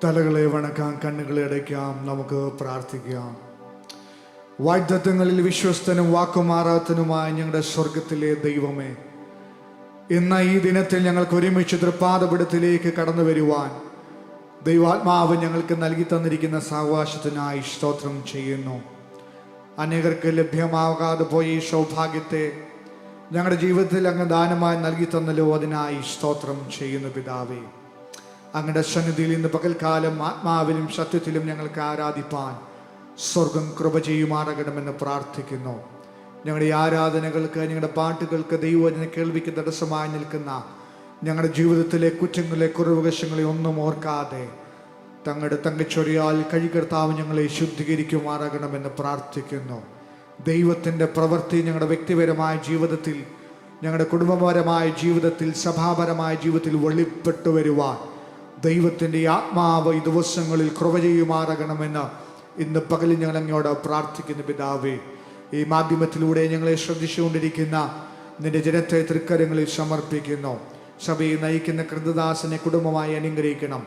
തലകളെ വണക്കാം, കണ്ണുകളെ അടയ്ക്കാം, നമുക്ക് പ്രാർത്ഥിക്കാം. വാഗ്ദത്തങ്ങളിൽ വിശ്വസ്തനും വാക്കുമാറാത്തനുമായ ഞങ്ങളുടെ സ്വർഗത്തിലെ ദൈവമേ, ഇന്ന് ഈ ദിനത്തിൽ ഞങ്ങൾക്ക് ഒരുമിച്ച് തൃപ്പാദപീഠത്തിലേക്ക് കടന്നു വരുവാൻ ദൈവാത്മാവ് ഞങ്ങൾക്ക് നൽകി തന്നിരിക്കുന്ന സാവകാശത്തിനായി സ്തോത്രം ചെയ്യുന്നു. അനേകർക്ക് ലഭ്യമാകാതെ പോയ ഈ സൗഭാഗ്യത്തെ ഞങ്ങളുടെ ജീവിതത്തിൽ അങ്ങ് ദാനമായി നൽകി തന്നല്ലോ, അതിനായി സ്തോത്രം ചെയ്യുന്നു പിതാവേ. അങ്ങയുടെ സന്നിധിയിൽ ഇന്ന് പകൽക്കാലം ആത്മാവിലും സത്യത്തിലും ഞങ്ങൾക്ക് ആരാധിപ്പാൻ സ്വർഗം കൃപ ചെയ്യുമാറാകണമെന്ന് പ്രാർത്ഥിക്കുന്നു. ഞങ്ങളുടെ ആരാധനകൾക്ക്, ഞങ്ങളുടെ പാട്ടുകൾക്ക്, ദൈവവചന കേൾവിക്ക് തടസ്സമായി നിൽക്കുന്ന ഞങ്ങളുടെ ജീവിതത്തിലെ കുറ്റങ്ങളെ, കുറവുവശങ്ങളെ ഒന്നും ഓർക്കാതെ തങ്ങളുടെ തങ്കച്ചൊരിയാൽ കഴുകർത്താവ് ഞങ്ങളെ ശുദ്ധീകരിക്കുമാറാകണമെന്ന് പ്രാർത്ഥിക്കുന്നു. ദൈവത്തിൻ്റെ പ്രവൃത്തി ഞങ്ങളുടെ വ്യക്തിപരമായ ജീവിതത്തിൽ, ഞങ്ങളുടെ കുടുംബപരമായ ജീവിതത്തിൽ, സഭാപരമായ ജീവിതത്തിൽ വെളിപ്പെട്ടു വരുവാൻ ദൈവത്തിൻ്റെ ആത്മാവ് ഈ ദിവസങ്ങളിൽ കൃപ ചെയ്യുമാറാകണമെന്ന് ഇന്ന് പകലിൽ ഞങ്ങൾ അങ്ങോട് പ്രാർത്ഥിക്കുന്നു പിതാവേ. ഈ മാധ്യമത്തിലൂടെ ഞങ്ങളെ ശ്രദ്ധിച്ചുകൊണ്ടിരിക്കുന്ന നിന്റെ ജനത്തെ തൃക്കരങ്ങളിൽ സമർപ്പിക്കുന്നു. സഭയെ നയിക്കുന്ന കൃതദാസനെ കുടുംബമായി അനുഗ്രഹിക്കണം.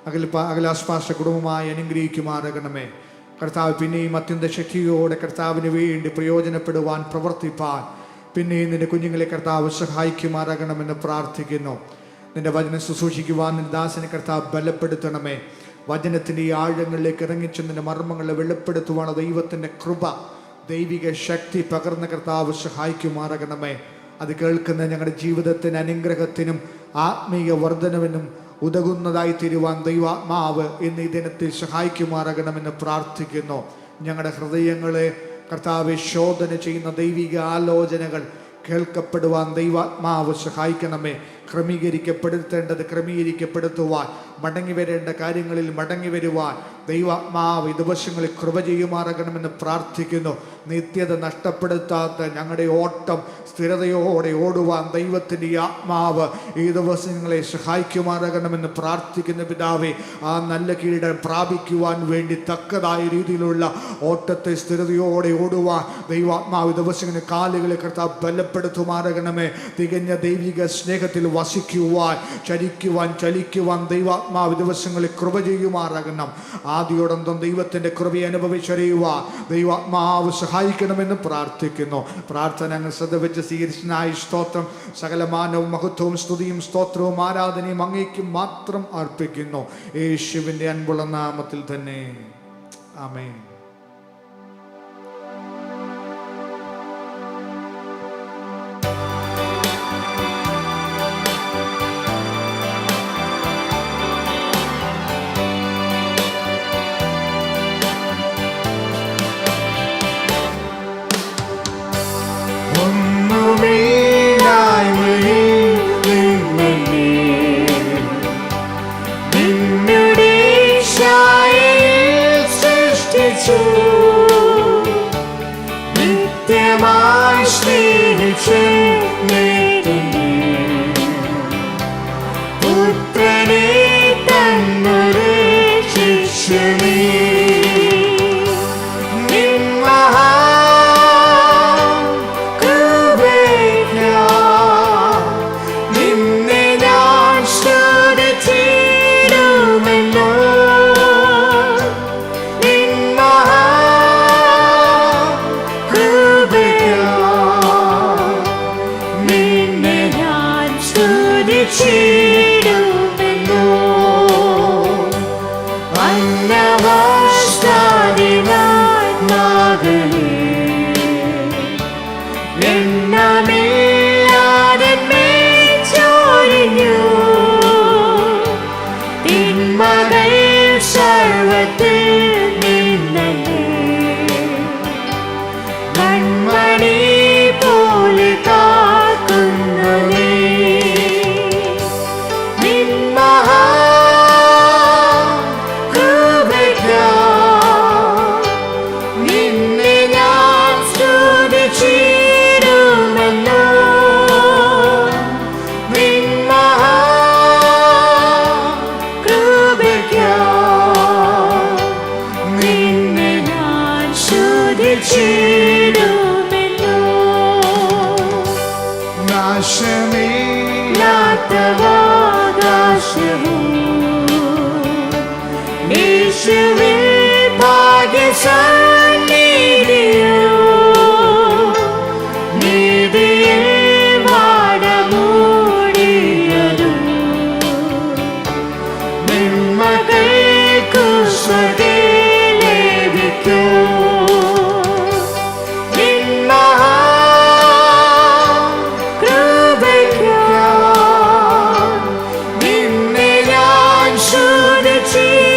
അഖിലാസ്പാസ കുടുംബമായി അനുഗ്രഹിക്കുമാറാകണമേ കർത്താവ്. പിന്നെയും അത്യന്ത ശക്തിയോടെ കർത്താവിന് വേണ്ടി പ്രയോജനപ്പെടുവാൻ, പ്രവർത്തിപ്പാൻ പിന്നെയും നിന്റെ കുഞ്ഞുങ്ങളെ കർത്താവ് സഹായിക്കുമാറാകണമെന്ന് പ്രാർത്ഥിക്കുന്നു. നിന്റെ വചനം ശുശ്രൂഷിക്കുവാൻ നിന്റെ ദാസനെ കർത്താവ് ബലപ്പെടുത്തണമേ. വചനത്തിൻ്റെ ഈ ആഴങ്ങളിലേക്ക് ഇറങ്ങിച്ചെന്നിൻ്റെ മർമ്മങ്ങളെ വെളിപ്പെടുത്തുവാൻ ദൈവത്തിൻ്റെ കൃപ, ദൈവിക ശക്തി പകർന്ന കർത്താവ് സഹായിക്കുമാറാകണമേ. അത് കേൾക്കുന്ന ഞങ്ങളുടെ ജീവിതത്തിന് അനുഗ്രഹത്തിനും ആത്മീയ വർധനവിനും ഉതകുന്നതായി തീരുവാൻ ദൈവാത്മാവ് ഇന്ന് ഈ ദിനത്തിൽ സഹായിക്കുമാറാകണമെന്ന് പ്രാർത്ഥിക്കുന്നു. ഞങ്ങളുടെ ഹൃദയങ്ങളെ കർത്താവെ ശോധന ചെയ്യുന്ന ദൈവിക ആലോചനകൾ കേൾക്കപ്പെടുവാൻ ദൈവാത്മാവ് സഹായിക്കണമേ. ക്രമീകരിക്കപ്പെടുത്തേണ്ടത് ക്രമീകരിക്കപ്പെടുത്തുവാൻ, മടങ്ങി വരേണ്ട കാര്യങ്ങളിൽ മടങ്ങി വരുവാൻ ദൈവാത്മാവ് ഈ ദിവസങ്ങളിൽ കൃപ ചെയ്യുമാറാകണമെന്ന് പ്രാർത്ഥിക്കുന്നു. നിത്യത നഷ്ടപ്പെടുത്താത്ത ഞങ്ങളുടെ ഓട്ടം സ്ഥിരതയോടെ ഓടുവാൻ ദൈവത്തിൻ്റെ ആത്മാവ് ഈ ദിവസങ്ങളെ സഹായിക്കുമാറാകണമെന്ന് പ്രാർത്ഥിക്കുന്ന പിതാവേ. ആ നല്ല കിരീടം പ്രാപിക്കുവാൻ വേണ്ടി തക്കതായ രീതിയിലുള്ള ഓട്ടത്തെ സ്ഥിരതയോടെ ഓടുവാൻ ദൈവാത്മാവ് ദിവസങ്ങളിൽ കാലുകളെ കർത്താവ് ബലപ്പെടുത്തുമാറാകണമേ. തികഞ്ഞ ദൈവിക സ്നേഹത്തിൽ വസിക്കുവാൻ, ചലിക്കുവാൻ ദൈവാത്മാവ് ദിവസങ്ങളിൽ കൃപ ചെയ്യുമാറാകണം. ആദിയോടന്തം ദൈവത്തിൻ്റെ കൃപയെ അനുഭവിച്ചറിയുവാൻ ദൈവാത്മാവ് സഹായിക്കണമെന്ന് പ്രാർത്ഥിക്കുന്നു. പ്രാർത്ഥന അങ്ങ് ശ്രദ്ധ വെച്ച് സ്വീകരിച്ചതിനായി സ്തോത്രം. സകല മാനവും മഹത്വവും സ്തുതിയും സ്തോത്രവും ആരാധനയും അങ്ങേക്കും മാത്രം അർപ്പിക്കുന്നു. യേശുവിൻ്റെ അൻപുള്ള നാമത്തിൽ തന്നെ ആമേൻ. നിത്യമായി സ്നേഹിച്ച് പുത്രനെ തന്നൊരു ശിഷ്യനേ, നിന്നെ ഞാൻ സ്തുതിച്ചിടുമല്ലോ. നാശമില്ലാത്തവാകാശവും യേശുവിൽ ഭാഗ്യസന്നിധിയോ നീതിയിൽ വാടമൂടിയതും നിന്മകൾക്കു സ്വർഗ്ഗേ ലഭിക്കൂ. നിന്നെ ഞാൻ സ്തുതിച്ചിടുമെന്നു.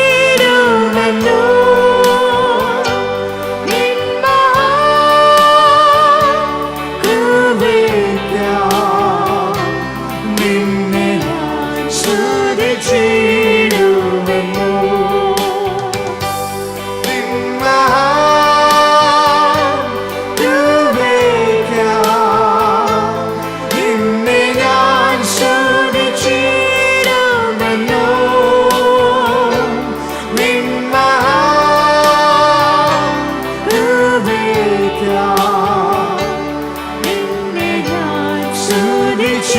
നിന്നെ ഞാൻ സ്തുതിച്ചിടുമെന്നു. നിന്നെ ഞാൻ സ്തുതിച്ചിടുമെന്നു. നിന്നെ ഞാൻ സ്തുതിച്ചിടുമെന്നു.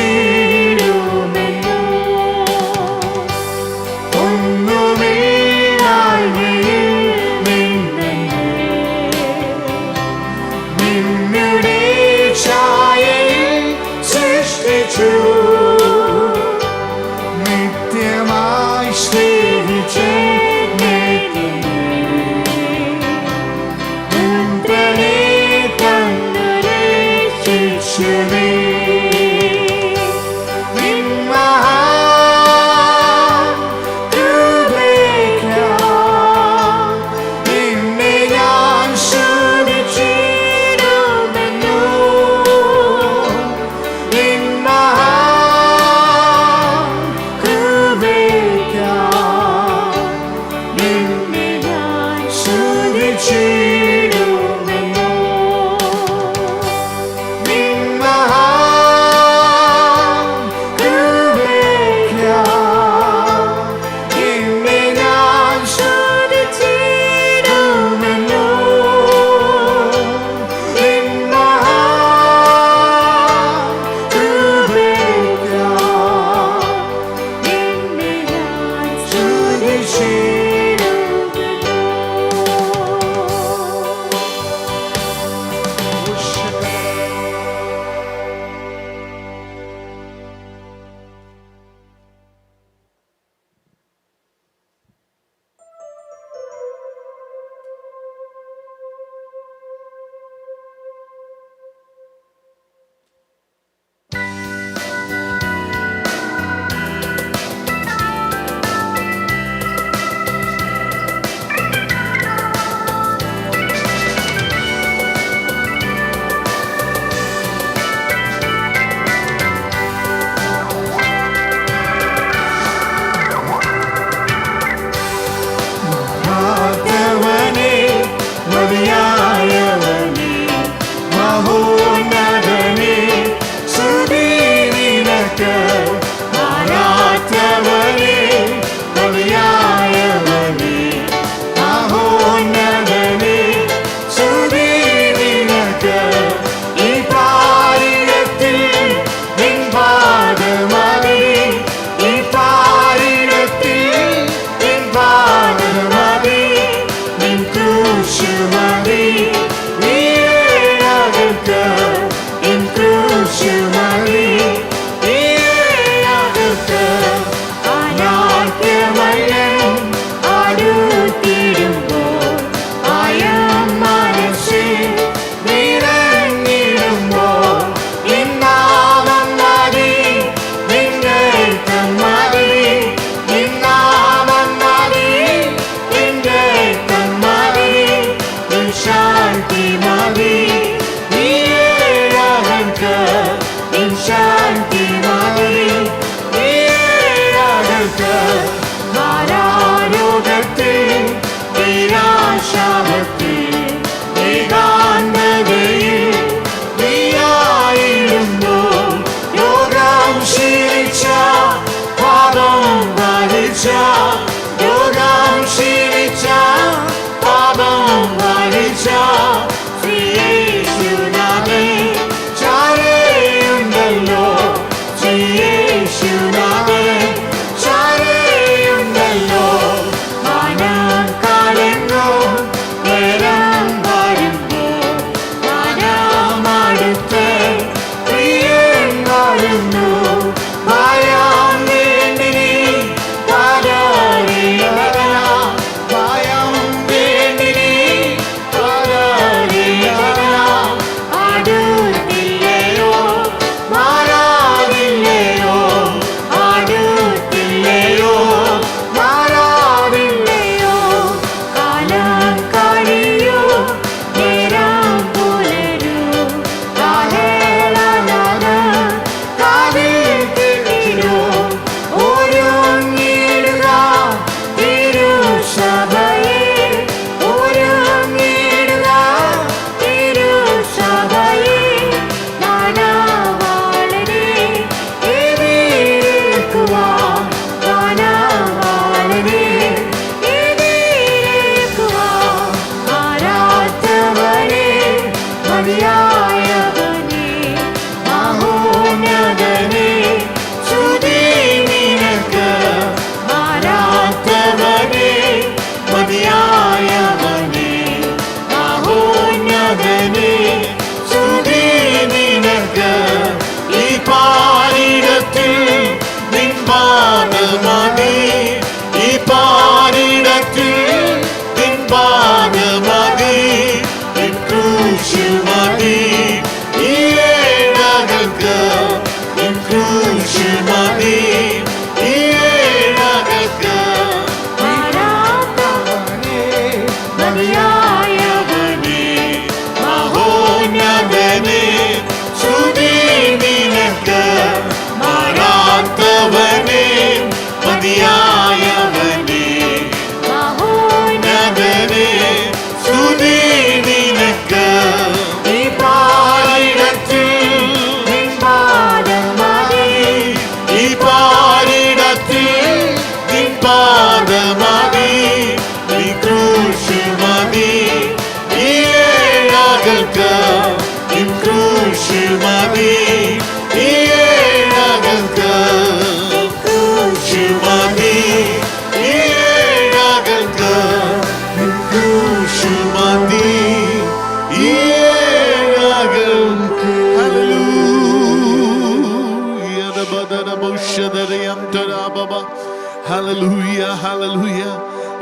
Hallelujah, hallelujah.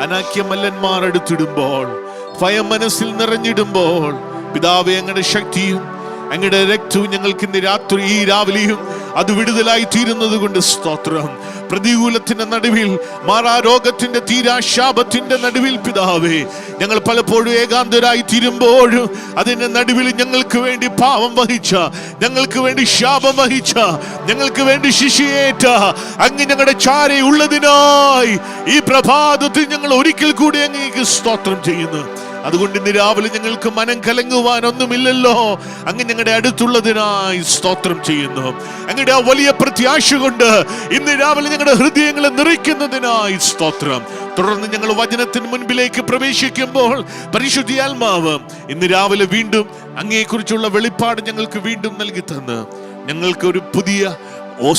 അനാക്യമല്ലന്മാർ അടുത്തിടുമ്പോൾ, ഭയം മനസ്സിൽ നിറഞ്ഞിടുമ്പോൾ, പിതാവേ അങ്ങയുടെ ശക്തിയും അങ്ങയുടെ രക്തവും ഞങ്ങൾക്ക് ഇന്ന് രാത്രി ഈ രാവിലെയും അത് വിടുതലായി തീരുന്നത് കൊണ്ട് സ്തോത്രം. പ്രതികൂലത്തിന്റെ നടുവിൽ, മാറാരോഗത്തിന്റെ തീരാശാപത്തിന്റെ നടുവിൽ പിതാവേ, ഞങ്ങൾ പലപ്പോഴും ഏകാന്തരായി തീരുമ്പോഴും അതിന്റെ നടുവിൽ ഞങ്ങൾക്ക് വേണ്ടി പാവം വഹിച്ച, ഞങ്ങൾക്ക് വേണ്ടി ശാപം വഹിച്ച, ഞങ്ങൾക്ക് വേണ്ടി ശിക്ഷയേറ്റ അങ്ങ് ഞങ്ങളുടെ ചാരെ ഉള്ളതിനായി ഈ പ്രഭാതത്തിൽ ഞങ്ങൾ ഒരിക്കൽ കൂടി അങ്ങേക്ക് സ്തോത്രം ചെയ്യുന്നു. അതുകൊണ്ട് ഇന്ന് രാവിലെ ഞങ്ങൾക്ക് മനം കലങ്ങുവാൻ ഒന്നുമില്ലല്ലോ. അങ്ങ് ഞങ്ങളുടെ അടുത്തുള്ളതിനായി സ്തോത്രം ചെയ്യുന്നു. അങ്ങയുടെ ആ വലിയ പ്രത്യാശ കൊണ്ട് ഇന്ന് രാവിലെ ഞങ്ങളുടെ ഹൃദയങ്ങളെ നിറയ്ക്കുന്നതിനായി സ്തോത്രം. തുടർന്ന് ഞങ്ങൾ വചനത്തിന് മുൻപിലേക്ക് പ്രവേശിക്കുമ്പോൾ പരിശുദ്ധാത്മാവ് ഇന്ന് രാവിലെ വീണ്ടും അങ്ങയെക്കുറിച്ചുള്ള വെളിപ്പാട് ഞങ്ങൾക്ക് വീണ്ടും നൽകി തന്ന് ഞങ്ങൾക്ക് ഒരു പുതിയ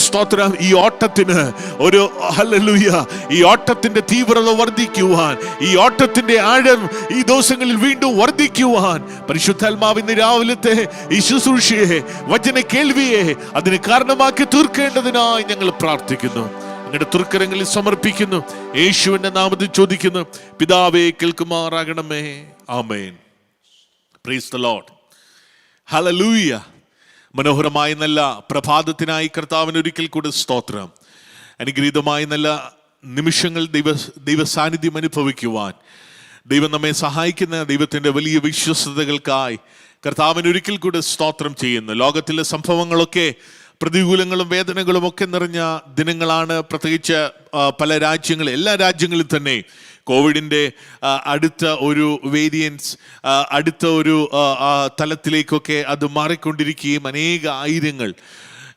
സ്തോത്രം, ഈ ഓട്ടത്തിന് ഒരു ഹല്ലേലൂയ, ഈ ഓട്ടത്തിന്റെ തീവ്രത വർദ്ധിക്കുവാൻ, ഈ ഓട്ടത്തിന്റെ ആഴം ഈ ദിവസങ്ങളിൽ വീണ്ടും വർദ്ധിക്കുവാൻ പരിശുദ്ധാത്മാവ് ഇന്ന് രാവിലത്തെ ഈ ശുശ്രൂഷയെ, വചന കേൾവിയെ അതിന് കാരണമാക്കി തീർക്കേണ്ടതിനായി ഞങ്ങൾ പ്രാർത്ഥിക്കുന്നു. അങ്ങയുടെ തൃക്കരങ്ങളിൽ സമർപ്പിക്കുന്നു. യേശുവിന്റെ നാമത്തിൽ ചോദിക്കുന്നു, പിതാവേ കേൾക്കുമാറാകണമേ. ആമേൻ. Praise the lord. ഹല്ലേലൂയ. മനോഹരമായ നല്ല പ്രഭാതത്തിനായി കർത്താവിന് ഒരിക്കൽ കൂടി സ്തോത്രം. അനുഗ്രഹീതമായ നല്ല നിമിഷങ്ങൾ ദൈവ സാന്നിധ്യം അനുഭവിക്കുവാൻ ദൈവം നമ്മെ സഹായിക്കുന്ന ദൈവത്തിൻ്റെ വലിയ വിശ്വസ്തതകൾക്കായി കർത്താവിന് ഒരിക്കൽ കൂടി സ്തോത്രം ചെയ്യുന്നു. ലോകത്തിലെ സംഭവങ്ങളൊക്കെ പ്രതികൂലങ്ങളും വേദനകളും ഒക്കെ നിറഞ്ഞ ദിനങ്ങളാണ്. പ്രത്യേകിച്ച് പല രാജ്യങ്ങളിൽ, എല്ലാ രാജ്യങ്ങളിൽ തന്നെ കോവിഡിൻ്റെ അടുത്ത ഒരു വേരിയൻസ്, അടുത്ത ഒരു തലത്തിലേക്കൊക്കെ അത് മാറിക്കൊണ്ടിരിക്കുകയും അനേക ആയിരങ്ങൾ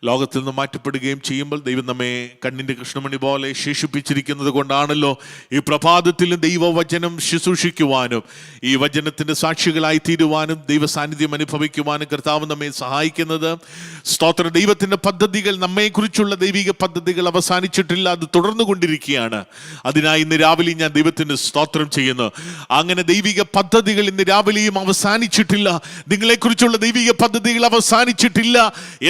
ലോകത്തിൽ നിന്ന് മാറ്റപ്പെടുകയും ചെയ്യുമ്പോൾ ദൈവം നമ്മെ കണ്ണിൻ്റെ കൃഷ്ണമണി പോലെ ശേഷിപ്പിച്ചിരിക്കുന്നത് കൊണ്ടാണല്ലോ ഈ പ്രഭാതത്തിൽ ദൈവവചനം ശുശ്രൂഷിക്കുവാനും ഈ വചനത്തിൻ്റെ സാക്ഷികളായി തീരുവാനും ദൈവ സാന്നിധ്യം അനുഭവിക്കുവാനും കർത്താവ് നമ്മെ സഹായിക്കുന്നത്. സ്തോത്രം. ദൈവത്തിൻ്റെ പദ്ധതികൾ, നമ്മെക്കുറിച്ചുള്ള ദൈവിക പദ്ധതികൾ അവസാനിച്ചിട്ടില്ല, അത് തുടർന്നു കൊണ്ടിരിക്കുകയാണ്. അതിനായി ഇന്ന് രാവിലെ ഞാൻ ദൈവത്തിന് സ്തോത്രം ചെയ്യുന്നു. അങ്ങനെ ദൈവിക പദ്ധതികൾ ഇന്ന് രാവിലെയും അവസാനിച്ചിട്ടില്ല, നിങ്ങളെക്കുറിച്ചുള്ള ദൈവിക പദ്ധതികൾ അവസാനിച്ചിട്ടില്ല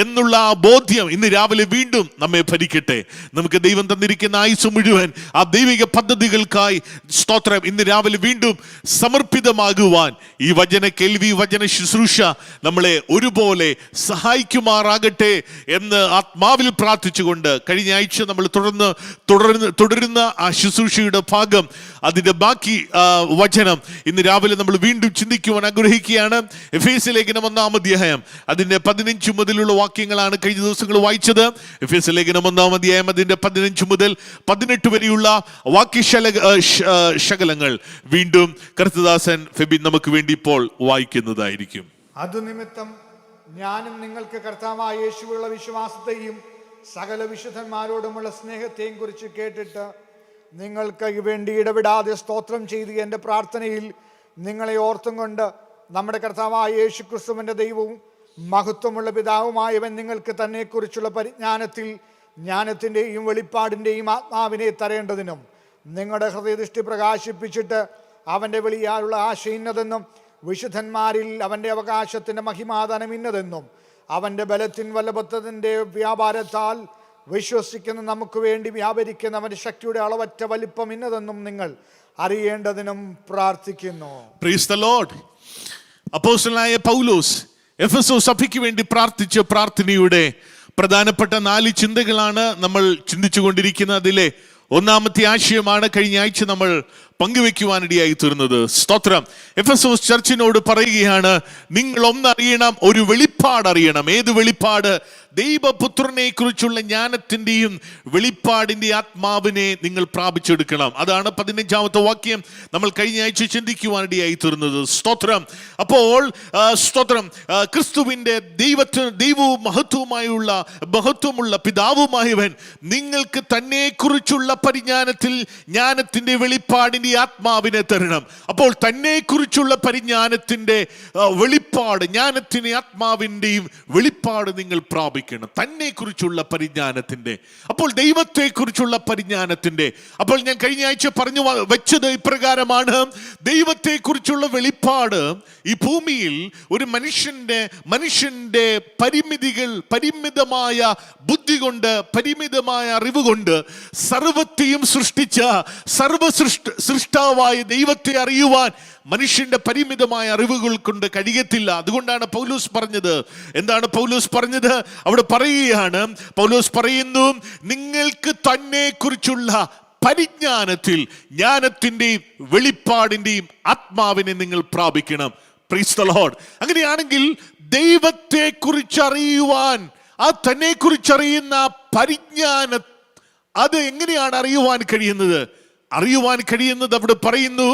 എന്നുള്ള ബോധ്യം ഇന്ന് രാവിലെ വീണ്ടും നമ്മെ ഭരിക്കട്ടെ. നമുക്ക് ദൈവം തന്നിരിക്കുന്ന ആയുസ് മുഴുവൻ ആ ദൈവിക പദ്ധതികൾക്കായി സ്തോത്രം ഇന്ന് രാവിലെ വീണ്ടും സമർപ്പിതമാകുവാൻ ഈ വചന കേൾവി, വചന ശുശ്രൂഷ നമ്മളെ ഒരുപോലെ സഹായിക്കുമാറാകട്ടെ എന്ന് ആത്മാവിൽ പ്രാർത്ഥിച്ചുകൊണ്ട് കഴിഞ്ഞ ആഴ്ച നമ്മൾ തുടരുന്ന ആ ശുശ്രൂഷയുടെ ഭാഗം, അതിൻ്റെ ബാക്കി വചനം ഇന്ന് രാവിലെ നമ്മൾ വീണ്ടും ചിന്തിക്കുവാൻ ആഗ്രഹിക്കുകയാണ്. എഫേസ്യ ലേഖനം 1-ാം അധ്യായം അതിൻ്റെ 15 മുതലുള്ള വാക്യങ്ങളാണ് കഴിഞ്ഞ ദിവസങ്ങൾ വായിച്ചത്. എഫേസ്യ ലേഖനം 1-ാം അധ്യായം അതിൻ്റെ 15 മുതൽ 18 വരെയുള്ള വാക്യശകലങ്ങൾ വീണ്ടും കർത്തദാസൻ ഫെബിൻ നമുക്ക് വേണ്ടി ഇപ്പോൾ വായിക്കുന്നതായിരിക്കും. അതുനിമിത്തം ഞാനും നിങ്ങൾക്ക് കർത്താവായ യേശുവിലുള്ള വിശ്വാസത്തെയും സകല വിശുദ്ധന്മാരോടുമുള്ള സ്നേഹത്തെയും കുറിച്ച് കേട്ടിട്ട് നിങ്ങൾക്ക് വേണ്ടി ഇടപെടാതെ സ്തോത്രം ചെയ്ത് എൻ്റെ പ്രാർത്ഥനയിൽ നിങ്ങളെ ഓർത്തും കൊണ്ട് നമ്മുടെ കർത്താവായ യേശു ക്രിസ്തുവിൻ്റെ ദൈവവും മഹത്വമുള്ള പിതാവുമായവൻ നിങ്ങൾക്ക് തന്നെക്കുറിച്ചുള്ള പരിജ്ഞാനത്തിൽ ജ്ഞാനത്തിൻ്റെയും വെളിപ്പാടിൻ്റെയും ആത്മാവിനെ തരേണ്ടതിനും നിങ്ങളുടെ ഹൃദയദൃഷ്ടി പ്രകാശിപ്പിച്ചിട്ട് അവൻ്റെ വെളിയാലുള്ള ആശ ഇന്നതെന്നും വിശുദ്ധന്മാരിൽ അവൻ്റെ അവകാശത്തിൻ്റെ മഹിമാദാനം ഇന്നതെന്നും അവൻ്റെ ബലത്തിൻ വല്ലഭത്വത്തിൻ്റെ വ്യാപാരത്താൽ വിശ്വസിക്കുന്ന നമുക്ക് വേണ്ടി വ്യാപരിക്കുന്ന അവൻ്റെ ശക്തിയുടെ അളവറ്റ വലിപ്പം ഇന്നതെന്നും നിങ്ങൾ അറിയേണ്ടതിനും പ്രാർത്ഥിക്കുന്നു. Praise the lord. അപ്പോസ്തലനായ പൗലോസ് എഫെസോസ് സഭയ്ക്ക് വേണ്ടി പ്രാർത്ഥിച്ച പ്രാർത്ഥനയുടെ പ്രധാനപ്പെട്ട 4 ചിന്തകളാണ് നമ്മൾ ചിന്തിച്ചു കൊണ്ടിരിക്കുന്നത്. അതിലെ ഒന്നാമത്തെ ആശയമാണ് കഴിഞ്ഞ ആഴ്ച നമ്മൾ പങ്കുവെക്കുവാനിടയായി തീർന്നത്. സ്തോത്രം. എഫെസോസ് ചർച്ചിനോട് പറയുകയാണ്, നിങ്ങൾ ഒന്നറിയണം, ഒരു വെളിപ്പാട് അറിയണം. ഏത് വെളിപ്പാട്? ദൈവപുത്രനെ കുറിച്ചുള്ള ജ്ഞാനത്തിൻ്റെയും വെളിപ്പാടിൻ്റെ ആത്മാവിനെ നിങ്ങൾ പ്രാപിച്ചെടുക്കണം. അതാണ് 15-ാമത്തെ വാക്യം നമ്മൾ കഴിഞ്ഞ ആഴ്ച ചിന്തിക്കുവാനിടയായി തീർന്നത്. സ്തോത്രം. അപ്പോൾ സ്തോത്രം, ക്രിസ്തുവിൻ്റെ ദൈവവും മഹത്വമുള്ള പിതാവുമായവൻ നിങ്ങൾക്ക് തന്നെക്കുറിച്ചുള്ള പരിജ്ഞാനത്തിൽ ജ്ഞാനത്തിൻ്റെ വെളിപ്പാടിൻ്റെ ആത്മാവിനെ തരണം. അപ്പോൾ തന്നെക്കുറിച്ചുള്ള പരിജ്ഞാനത്തിൻ്റെ വെളിപ്പാട്, ജ്ഞാനത്തിൻ്റെ ആത്മാവിൻ്റെയും വെളിപ്പാട് നിങ്ങൾ പ്രാപിക്കണം. തന്നെക്കുറിച്ചുള്ള പരിജ്ഞാനത്തിൻ്റെ, അപ്പോൾ ദൈവത്തെക്കുറിച്ചുള്ള പരിജ്ഞാനത്തിൻ്റെ. അപ്പോൾ ഞാൻ കഴിഞ്ഞ ആഴ്ച പറഞ്ഞു വെച്ചത് ഇപ്രകാരമാണ്: ദൈവത്തെക്കുറിച്ചുള്ള വെളിപ്പാട് ഈ ഭൂമിയിൽ ഒരു മനുഷ്യന്റെ പരിമിതമായ ബുദ്ധി ബുദ്ധി കൊണ്ട്, പരിമിതമായ അറിവ് കൊണ്ട് സർവത്തെയും സൃഷ്ടിച്ച സൃഷ്ടാവായ ദൈവത്തെ അറിയുവാൻ മനുഷ്യന്റെ പരിമിതമായ അറിവുകൾ കൊണ്ട് കഴിയത്തില്ല. അതുകൊണ്ടാണ് പൗലോസ് പറഞ്ഞത്. എന്താണ് പൗലോസ് പറഞ്ഞത്? അവിടെ പറയുകയാണ്, പൗലോസ് പറയുന്നു, നിങ്ങൾക്ക് തന്നെ കുറിച്ചുള്ള പരിജ്ഞാനത്തിൽ ജ്ഞാനത്തിന്റെയും വെളിപ്പാടിന്റെയും ആത്മാവിനെ നിങ്ങൾ പ്രാപിക്കണം. Praise the lord. അങ്ങനെയാണെങ്കിൽ ദൈവത്തെ കുറിച്ച് അറിയുവാൻ, ആ തന്നെ കുറിച്ചറിയുന്ന പരിജ്ഞാനം, അത് എങ്ങനെയാണ് അറിയുവാൻ കഴിയുന്നത്? അറിയുവാൻ കഴിയുന്നത് അവിടെ പറയുന്നു,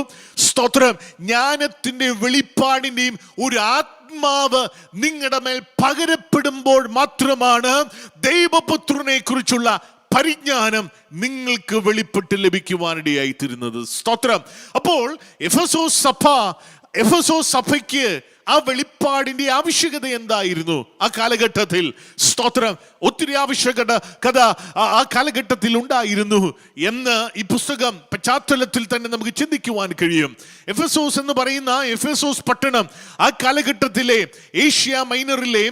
സ്തോത്രം, ജ്ഞാനത്തിന്റെ വെളിപ്പാടിന്റെയും ഒരു ആത്മാവ് നിങ്ങളുടെ മേൽ പകരപ്പെടുമ്പോൾ മാത്രമാണ് ദൈവപുത്രനെ കുറിച്ചുള്ള പരിജ്ഞാനം നിങ്ങൾക്ക് വെളിപ്പെട്ട് ലഭിക്കുവാനിടയായി തീരുന്നത്. സ്തോത്രം. അപ്പോൾ എഫെസോസ് സഭയ്ക്ക് ആ വെളിപ്പാടിന്റെ ആവശ്യകത എന്തായിരുന്നു ആ കാലഘട്ടത്തിൽ? സ്തോത്രം. ഒത്തിരി ആവശ്യകത ആ കാലഘട്ടത്തിൽ ഉണ്ടായിരുന്നു എന്ന് ഈ പുസ്തകം പശ്ചാത്തലത്തിൽ തന്നെ നമുക്ക് ചിന്തിക്കുവാൻ കഴിയും. എഫെസോസ് എന്ന് പറയുന്ന എഫെസോസ് പട്ടണം ആ കാലഘട്ടത്തിലെ ഏഷ്യ മൈനറിലെ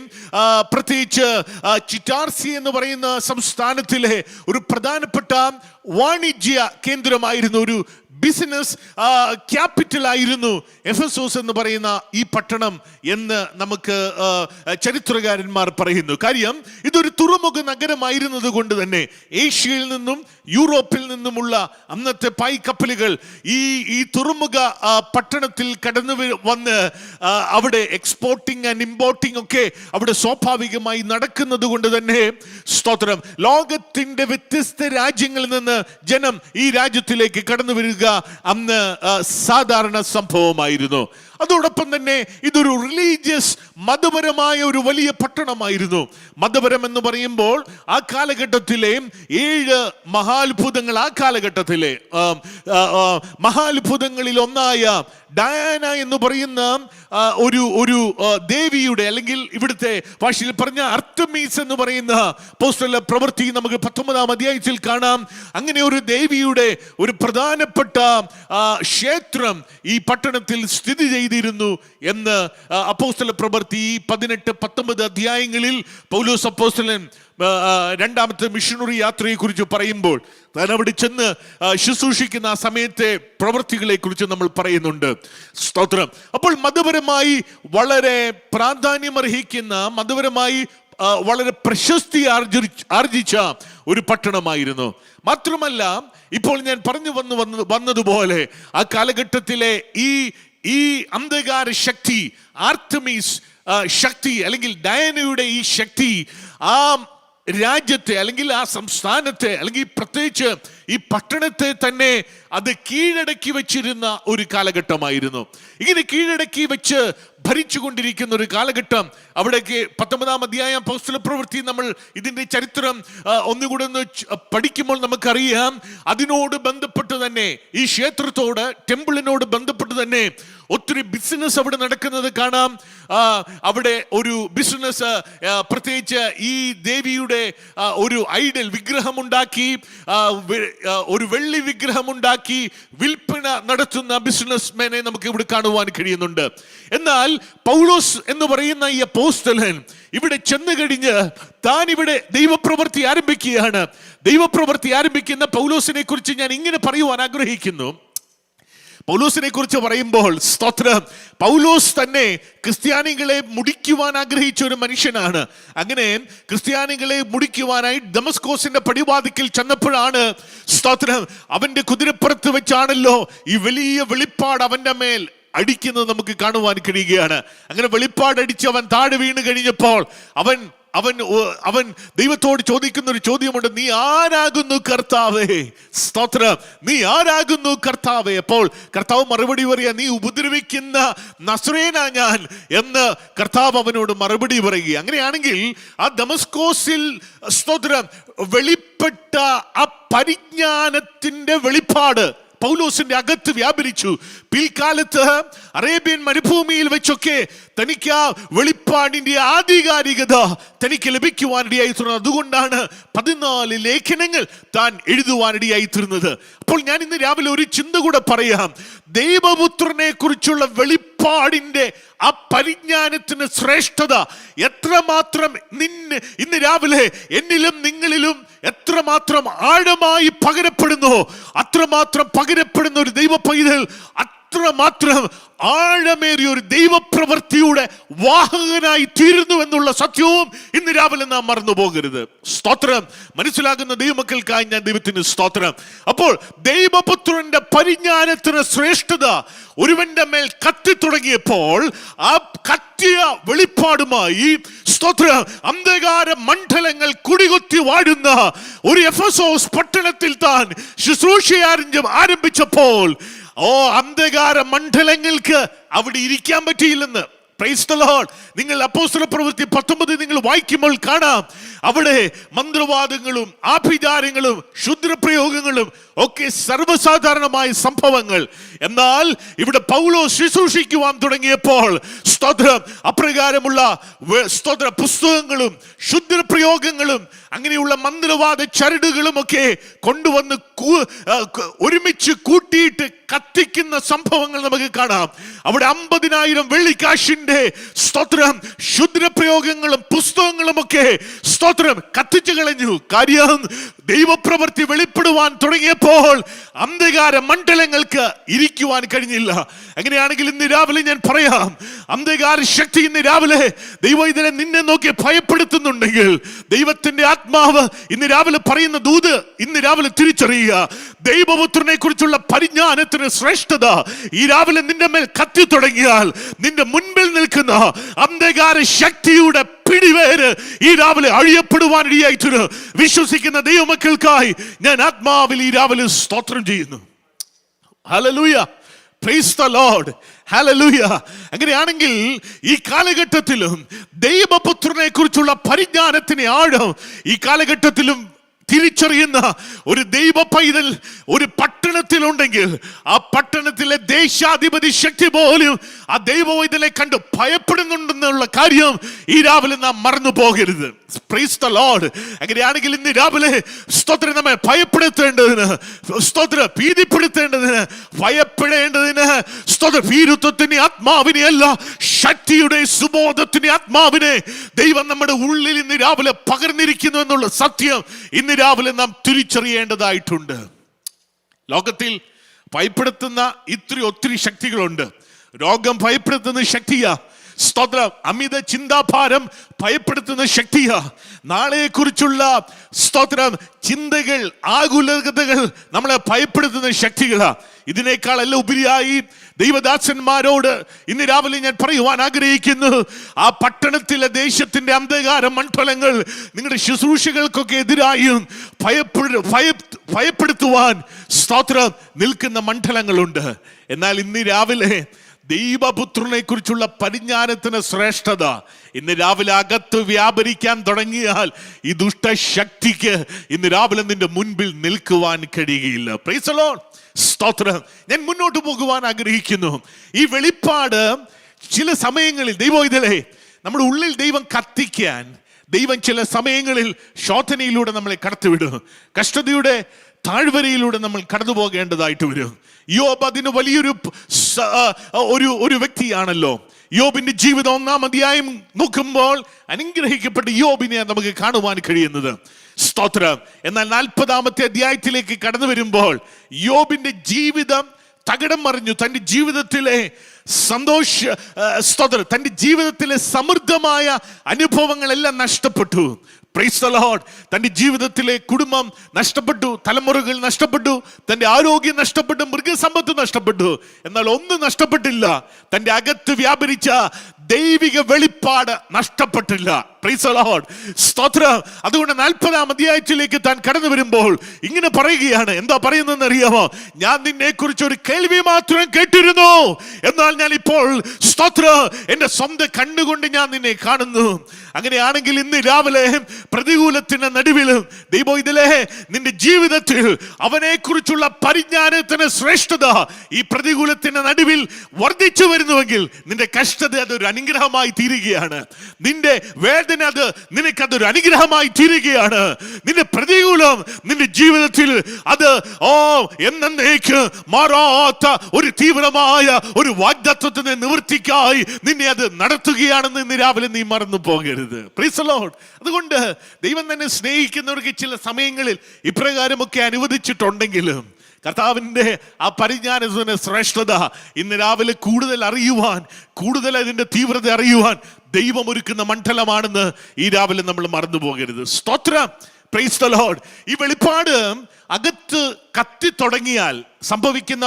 പ്രത്യേകിച്ച് ചിറ്റാർസി എന്ന് പറയുന്ന സംസ്ഥാനത്തിലെ ഒരു പ്രധാനപ്പെട്ട വാണിജ്യ കേന്ദ്രമായിരുന്നു, ഒരു ബിസിനസ് ക്യാപിറ്റൽ ആയിരുന്നു എഫെസോസ് എന്ന് പറയുന്ന ഈ പട്ടണം എന്ന് നമുക്ക് ചരിത്രകാരന്മാർ പറയുന്നു. കാര്യം ഇതൊരു തുറമുഖ നഗരമായിരുന്നത് കൊണ്ട് തന്നെ ഏഷ്യയിൽ നിന്നും യൂറോപ്പിൽ നിന്നുമുള്ള അന്നത്തെ പായ്ക്കപ്പലുകൾ ഈ തുറമുഖ പട്ടണത്തിൽ കടന്നു വന്ന് അവിടെ എക്സ്പോർട്ടിങ് ആൻഡ് ഇമ്പോർട്ടിങ് ഒക്കെ അവിടെ സ്വാഭാവികമായി നടക്കുന്നത് കൊണ്ട് തന്നെ, സ്തോത്രം, ലോകത്തിന്റെ വ്യത്യസ്ത രാജ്യങ്ങളിൽ നിന്ന് ജനം ഈ രാജ്യത്തിലേക്ക് കടന്നു വരിക അന്ന് സാധാരണ സംഭവമായിരുന്നു. അതോടൊപ്പം തന്നെ ഇതൊരു റിലീജിയസ്, മതപരമായ ഒരു വലിയ പട്ടണമായിരുന്നു. മതപരം എന്ന് പറയുമ്പോൾ ആ കാലഘട്ടത്തിലെ 7 മഹാത്ഭുതങ്ങൾ, ആ കാലഘട്ടത്തിലെ മഹാത്ഭുതങ്ങളിൽ ഒന്നായ ഡയാന എന്ന് പറയുന്ന ഒരു ദേവിയുടെ, അല്ലെങ്കിൽ ഇവിടുത്തെ ഭാഷയിൽ പറഞ്ഞ അർത്തമീസ് എന്ന് പറയുന്ന അപ്പോസ്തല പ്രവൃത്തി നമുക്ക് 19-ാം അധ്യായത്തിൽ കാണാം. അങ്ങനെ ഒരു ദേവിയുടെ ഒരു പ്രധാനപ്പെട്ട ക്ഷേത്രം ഈ പട്ടണത്തിൽ സ്ഥിതി ചെയ്തിരുന്നു എന്ന് അപ്പോസ്തല പ്രവൃത്തി 18-19 അധ്യായങ്ങളിൽ പൗലോസ് അപ്പോസ്തലൻ രണ്ടാമത്തെ മിഷണറി യാത്രയെ കുറിച്ച് പറയുമ്പോൾ താൻ അവിടെ ചെന്ന് ശുശ്രൂഷിക്കുന്ന ആ സമയത്തെ പ്രവൃത്തികളെ കുറിച്ച് നമ്മൾ പറയുന്നുണ്ട്. സ്തോത്രം. അപ്പോൾ മതപരമായി വളരെ പ്രാധാന്യമർഹിക്കുന്ന, മതപരമായി വളരെ പ്രശസ്തി ആർജിച്ച ഒരു പട്ടണമായിരുന്നു. മാത്രമല്ല, ഇപ്പോൾ ഞാൻ പറഞ്ഞു വന്നതുപോലെ ആ കാലഘട്ടത്തിലെ ഈ അന്ധകാര ശക്തി, ആർത്തമീസ് ശക്തി അല്ലെങ്കിൽ ഡയാനയുടെ ഈ ശക്തി ആ രാജ്യത്തെ അല്ലെങ്കിൽ ആ സംസ്ഥാനത്തെ അല്ലെങ്കിൽ പ്രത്യേകിച്ച് ഈ പട്ടണത്തെ തന്നെ അത് കീഴടക്കി വെച്ചിരുന്ന ഒരു കാലഘട്ടമായിരുന്നു. ഇങ്ങനെ കീഴടക്കി വെച്ച് ഭരിച്ചുകൊണ്ടിരിക്കുന്ന ഒരു കാലഘട്ടം. അവിടേക്ക് 19-ാം അധ്യായം അപ്പോസ്തല പ്രവൃത്തി നമ്മൾ ഇതിന്റെ ചരിത്രം ഒന്നുകൂടെ ഒന്ന് പഠിക്കുമ്പോൾ നമുക്കറിയാം, അതിനോട് ബന്ധപ്പെട്ട് തന്നെ, ഈ ക്ഷേത്രത്തോട്, ടെമ്പിളിനോട് ബന്ധപ്പെട്ട് തന്നെ ഒത്തിരി ബിസിനസ് അവിടെ നടക്കുന്നത് കാണാം. അവിടെ ഒരു ബിസിനസ്, പ്രത്യേകിച്ച് ഈ ദേവിയുടെ ഒരു ഐഡൽ വിഗ്രഹമുണ്ടാക്കി, ഒരു വെള്ളി വിഗ്രഹമുണ്ടാക്കി വിൽപ്പന നടത്തുന്ന ബിസിനസ്മാനെ നമുക്ക് ഇവിടെ കാണുവാൻ കഴിയുന്നുണ്ട്. എന്നാൽ പൗലോസ് എന്ന് പറയുന്ന ഈ അപ്പോസ്തലൻ ഇവിടെ ചെന്ന് കഴിഞ്ഞ് താൻ ഇവിടെ ദൈവപ്രവൃത്തി ആരംഭിക്കുകയാണ്. ദൈവപ്രവൃത്തി ആരംഭിക്കുന്ന പൗലോസിനെ കുറിച്ച് ഞാൻ ഇങ്ങനെ പറയുവാൻ ആഗ്രഹിക്കുന്നു. പൗലോസിനെ കുറിച്ച് പറയുമ്പോൾ, സ്തോത്രം, പൗലോസ് തന്നെ ക്രിസ്ത്യാനികളെ മുടിക്കുവാൻ ആഗ്രഹിച്ച ഒരു മനുഷ്യനാണ്. അങ്ങനെ ക്രിസ്ത്യാനികളെ മുടിക്കുവാനായി ദമസ്കോസിന്റെ പടിവാതിക്കൽ ചെന്നപ്പോഴാണ്, സ്തോത്രം, അവന്റെ കുതിരപ്പുറത്ത് വെച്ചാണല്ലോ ഈ വലിയ വെളിപ്പാട് അവന്റെ മേൽ അടിക്കുന്നത് നമുക്ക് കാണുവാൻ കഴിയുകയാണ്. അങ്ങനെ വെളിപ്പാടടിച്ച് അവൻ താഴെ വീണ് കഴിഞ്ഞപ്പോൾ അവൻ ദൈവത്തോട് ചോദിക്കുന്ന ഒരു ചോദ്യമുണ്ട്, നീ ആരാകുന്നു കർത്താവേ? സ്തോത്രം, നീ ആരാകുന്നു കർത്താവേ? അപ്പോൾ കർത്താവ് മറുപടി പറയാ, നീ ഉപദ്രവിക്കുന്ന നസ്രേനാ ഞാൻ എന്ന് കർത്താവ് അവനോട് മറുപടി പറയുക. അങ്ങനെയാണെങ്കിൽ ആ ദമസ്കോസിൽ, സ്തോത്രം, വെളിപ്പെട്ട ആ പരിജ്ഞാനത്തിന്റെ വെളിപ്പാട് പൗലോസിന്റെ അകത്ത് വ്യാപരിച്ചു. പിൽക്കാലത്ത് അറേബ്യൻ മരുഭൂമിയിൽ വെച്ചൊക്കെ തനിക്ക് ആ വെളിപ്പാടിന്റെ ആധികാരികത തനിക്ക് ലഭിക്കുവാനിടയായി തീർന്നത്. അതുകൊണ്ടാണ് 14 ലേഖനങ്ങൾ താൻ എഴുതുവാനിടയായി തീർന്നത്. അപ്പോൾ ഞാൻ ഇന്ന് രാവിലെ ഒരു ചിന്ത കൂടെ പറയാം. ദൈവപുത്രനെ കുറിച്ചുള്ള വെളിപ്പാട് വെളിപ്പാടിന്റെ ആ പരിജ്ഞാനത്തിന് ശ്രേഷ്ഠത എത്രമാത്രം ഇന്ന് രാവിലെ എന്നിലും നിങ്ങളിലും എത്രമാത്രം ആഴമായി പകരപ്പെടുന്നു, അത്രമാത്രം പകരപ്പെടുന്ന ഒരു ദൈവ പൈതൽ അത്രമാത്രം ആഴമേറിയ ഒരു ദൈവപ്രവൃത്തിയുടെ വാഹകനായി തീരുന്നു എന്നുള്ള സത്യവും ഇന്ന് രാവിലെ നാം മറന്നു പോകരുത്. സ്തോത്രം. മനസ്സിലാകുന്ന ദൈവമക്കൾക്കായി ഞാൻ ദൈവത്തിന് സ്തോത്രം. അപ്പോൾ ദൈവപുത്രന്റെ പരിജ്ഞാനത്തിന് ശ്രേഷ്ഠത ഒരുവന്റെ മേൽ കത്തി തുടങ്ങിയപ്പോൾ ആ കത്തിയ വെളിപ്പാടുമായി സ്തോത്രം അന്ധകാര മണ്ഡലങ്ങൾ കുടികുത്തി വാഴുന്ന ഒരു എഫെസോസ് പട്ടണത്തിൽ താൻ ശുശ്രൂഷ ആരംഭിച്ചപ്പോൾ അന്ധകാര മണ്ഡലങ്ങൾക്ക് അവിടെ ഇരിക്കാൻ പറ്റിയില്ലെന്ന്. Price the Lord. നിങ്ങൾ അപ്പോസ്തല പ്രവൃത്തി 19 നിങ്ങൾ വായിക്കുമ്പോൾ കാണാം, അവിടെ മന്ത്രവാദങ്ങളും ആഭിചാരങ്ങളും ക്ഷുദ്രപ്രയോഗങ്ങളും ഒക്കെ സർവ്വസാധാരണമായ സംഭവങ്ങൾ. എന്നാൽ ഇവിടെ പൗലോസ് ശുശ്രൂഷിക്കുവാൻ തുടങ്ങിയപ്പോൾ സ്തോത്രം അപ്രകാരമുള്ള സ്തോത്ര പുസ്തകങ്ങളും ക്ഷുദ്രപ്രയോഗങ്ങളും അങ്ങനെയുള്ള മന്ത്രവാദ ചരടുകളും ഒക്കെ കൊണ്ടുവന്ന് ഒരുമിച്ച് കൂട്ടിയിട്ട് കത്തിക്കുന്ന സംഭവങ്ങൾ നമുക്ക് കാണാം. അവിടെ 50,000 വെള്ളിക്കാശിന്റെ സ്തോത്രം ക്ഷുദ്രപ്രയോഗങ്ങളും പുസ്തകങ്ങളും ഒക്കെ സ്തോത്രം കത്തിച്ചു കളഞ്ഞു. കാര്യം ദൈവപ്രവൃത്തി വെളിപ്പെടുവാൻ തുടങ്ങിയപ്പോൾ അന്ധകാര മണ്ഡലങ്ങൾക്ക് ഇരിക്കുവാൻ കഴിഞ്ഞില്ല. അങ്ങനെയാണെങ്കിൽ ഇന്ന് രാവിലെ ഞാൻ പറയാം, അന്ധകാര ശക്തി ഇന്ന് രാവിലെ ദൈവം ഇതിനെ നിന്നെ നോക്കി ഭയപ്പെടുത്തുന്നുണ്ടെങ്കിൽ ദൈവത്തിന്റെ ആത്മാവ് ഇന്ന് രാവിലെ പറയുന്ന ദൂത് ഇന്ന് രാവിലെ തിരിച്ചറിയുക. ദൈവപുത്രനെ കുറിച്ചുള്ള പരിജ്ഞാനത്തിന് ശ്രേഷ്ഠത ഈ രാവിലെ നിന്റെ മേൽ കത്തി തുടങ്ങിയാൽ നിന്റെ മുൻപിൽ നിൽക്കുന്ന അന്ധകാര ശക്തിയുടെ പിടിവേര് ഈ രാവിലെ അഴിയപ്പെടുവാൻ ഇടയായിട്ടുണ്ട്. വിശ്വസിക്കുന്ന ദൈവമക്കൾക്കായി ഞാൻ ആത്മാവിൽ ഈ രാവിലെ സ്തോത്രം ചെയ്യുന്നു. Hallelujah. Price the lord. Hallelujah. അങ്ങനെയാണെങ്കിൽ ഈ കാലഘട്ടത്തിലും ദൈവപുത്രനെ കുറിച്ചുള്ള പരിജ്ഞാനത്തിന് ആഴം ഈ കാലഘട്ടത്തിലും തിരിച്ചറിയുന്ന ഒരു ദൈവ പൈതൽ ഒരു പട്ടണത്തിലുണ്ടെങ്കിൽ ആ പട്ടണത്തിലെ ദേശാധിപതി ശക്തി പോലും ആ ദൈവ പൈതലെ കണ്ട് ഭയപ്പെടുന്നുണ്ടെന്നുള്ള കാര്യം ഈ രാവിലെ നാം മറന്നു പോകരുത്. Price the lord. അങ്ങനെയാണെങ്കിൽ ഇന്ന് രാവിലെ സ്തോത്രം നമ്മെ ഭയപ്പെടുത്തേണ്ടതിന്, സ്തോത്രം ഭീതിപ്പെടുത്തേണ്ടതിന്, ഭയപ്പെടേണ്ടതിന് സ്തോത്ര ഭീരുത്വത്തിന്റെ ആത്മാവിനെ അല്ല, ശക്തിയുടെ സുബോധത്തിന്റെ ആത്മാവിനെ ദൈവം നമ്മുടെ ഉള്ളിൽ ഇന്ന് രാവിലെ പകർന്നിരിക്കുന്നു എന്നുള്ള സത്യം ഇന്ന് രാവിലെ നാം തിരിച്ചറിയേണ്ടതായിട്ടുണ്ട്. ലോകത്തിൽ ഭയപ്പെടുത്തുന്ന ഒത്തിരി ശക്തികളുണ്ട്. രോഗം ഭയപ്പെടുത്തുന്ന ശക്തിയാ. സ്തോത്രം. അമിത ചിന്താഭാരം ഭയപ്പെടുത്തുന്ന ശക്തിയാ. നാളെയെ കുറിച്ചുള്ള സ്തോത്രം ചിന്തകൾ, ആകുലതകൾ നമ്മളെ ഭയപ്പെടുത്തുന്ന ശക്തികളാ. ഇതിനേക്കാളെല്ലാം ഉപരിയായി ദൈവദാസന്മാരോട് ഇന്ന് രാവിലെ ഞാൻ പറയുവാൻ ആഗ്രഹിക്കുന്നു, ആ പട്ടണത്തിലെ ദേശത്തിന്റെ അന്ധകാര മണ്ഡലങ്ങൾ നിങ്ങളുടെ ശുശ്രൂഷകൾക്കൊക്കെ എതിരായും ഭയപ്പെടുത്തുവാൻ സ്തോത്രം നിൽക്കുന്ന മണ്ഡലങ്ങളുണ്ട്. എന്നാൽ ഇന്ന് രാവിലെ ദൈവപുത്രനെ കുറിച്ചുള്ള പരിജ്ഞാനത്തിന് ശ്രേഷ്ഠത ഇന്ന് രാവിലെ അകത്ത് വ്യാപരിക്കാൻ തുടങ്ങിയാൽ ഈ ദുഷ്ടശക്തിക്ക് ഇന്ന് രാവിലെ നിന്റെ മുൻപിൽ നിൽക്കുവാൻ കഴിയുകയില്ല. Price the Lord. സ്തോത്രം. ഞാൻ മുന്നോട്ട് പോകുവാൻ ആഗ്രഹിക്കുന്നു. ഈ വെളിപ്പാട് ചില സമയങ്ങളിൽ ദൈവം ഇതിലെ നമ്മുടെ ഉള്ളിൽ ദൈവം കത്തിക്കാൻ ദൈവം ചില സമയങ്ങളിൽ ശോധനയിലൂടെ നമ്മളെ കടത്തിവിടും. കഷ്ടതയുടെ താഴ്വരയിലൂടെ നമ്മൾ കടന്നു പോകേണ്ടതായിട്ട് വരും. യോബ് അതിന് വലിയൊരു വ്യക്തിയാണല്ലോ. യോബിന്റെ ജീവിതം 1-ാം അധ്യായം നോക്കുമ്പോൾ അനുഗ്രഹിക്കപ്പെട്ട യോബിനെ നമുക്ക് കാണുവാൻ കഴിയുന്നത്. സ്തോത്രം. എന്നാൽ 40-ാമത്തെ അധ്യായത്തിലേക്ക് കടന്നു വരുമ്പോൾ യോബിന്റെ ജീവിതം തകിടം മറിഞ്ഞു. തന്റെ ജീവിതത്തിലെ സ്തോത്രം, തന്റെ ജീവിതത്തിലെ സമൃദ്ധമായ അനുഭവങ്ങളെല്ലാം നഷ്ടപ്പെട്ടു. Price the Lord. തന്റെ ജീവിതത്തിലെ കുടുംബം നഷ്ടപ്പെട്ടു, തലമുറകൾ നഷ്ടപ്പെട്ടു, തന്റെ ആരോഗ്യം നഷ്ടപ്പെട്ടു, മൃഗസമ്പത്ത് നഷ്ടപ്പെട്ടു. എന്നാൽ ഒന്നും നഷ്ടപ്പെട്ടില്ല, തന്റെ അകത്ത് വ്യാപരിച്ച ദൈവിക വെളിപ്പാട് നഷ്ടപ്പെട്ടില്ല. Price the Lord. സ്തോത്രം. അതുകൊണ്ട് 40-ാം അധ്യായത്തിലേക്ക് താൻ കടന്നു വരുമ്പോൾ ഇങ്ങനെ പറയുകയാണ്. എന്താ പറയുന്നതെന്ന് അറിയാമോ? ഞാൻ നിന്നെ കുറിച്ച് ഒരു കേൾവി മാത്രം കേട്ടിരുന്നു, എന്നാൽ ഞാൻ ഇപ്പോൾ സ്തോത്രം എന്റെ സ്വന്തം കണ്ണുകൊണ്ട് ഞാൻ നിന്നെ കാണുന്നു. അങ്ങനെയാണെങ്കിൽ ഇന്ന് രാവിലെ പ്രതികൂലത്തിന്റെ നടുവിലും ദൈവം ഇതിലെ നിന്റെ ജീവിതത്തിൽ അവനെ കുറിച്ചുള്ള പരിജ്ഞാനത്തിന് ശ്രേഷ്ഠത ഈ പ്രതികൂലത്തിന്റെ നടുവിൽ വർദ്ധിച്ചു വരുന്നുവെങ്കിൽ നിന്റെ കഷ്ടത അതൊരു അനുഗ്രഹമായി തീരുകയാണ്. നിന്റെ വേദന നിനക്കതൊരു അനുഗ്രഹമായി തീരുകയാണ്. നിന്റെ പ്രതികൂലം നിന്റെ ജീവിതത്തിൽ അത് എന്നേക്ക് മാറാത്ത ഒരു തീവ്രമായ ഒരു വാഗ്ദത്തത്തിന്റെ നിവൃത്തിക്കായി നിന്നെ അത് നടത്തുകയാണെന്ന് ഇന്ന് രാവിലെ നീ മറന്നു പോകരുത്. Price the Lord. അതുകൊണ്ട് ദൈവം തന്നെ സ്നേഹിക്കുന്നവർക്ക് ചില സമയങ്ങളിൽ ഇപ്രകാരമൊക്കെ അനുവദിച്ചിട്ടുണ്ടെങ്കിലും കർത്താവിൻ്റെ ആ പരിജ്ഞാനത്തിന് ശ്രേഷ്ഠത ഇന്ന് രാവിലെ കൂടുതൽ അറിയുവാൻ, കൂടുതൽ അതിൻ്റെ തീവ്രത അറിയുവാൻ ദൈവം ഒരുക്കുന്ന മണ്ഡലമാണെന്ന് ഈ രാവിലെ നമ്മൾ മറന്നു പോകരുത്. സ്തോത്രം. Price the lord. ഈ വെളിപ്പാട് അകത്ത് കത്തി തുടങ്ങിയാൽ സംഭവിക്കുന്ന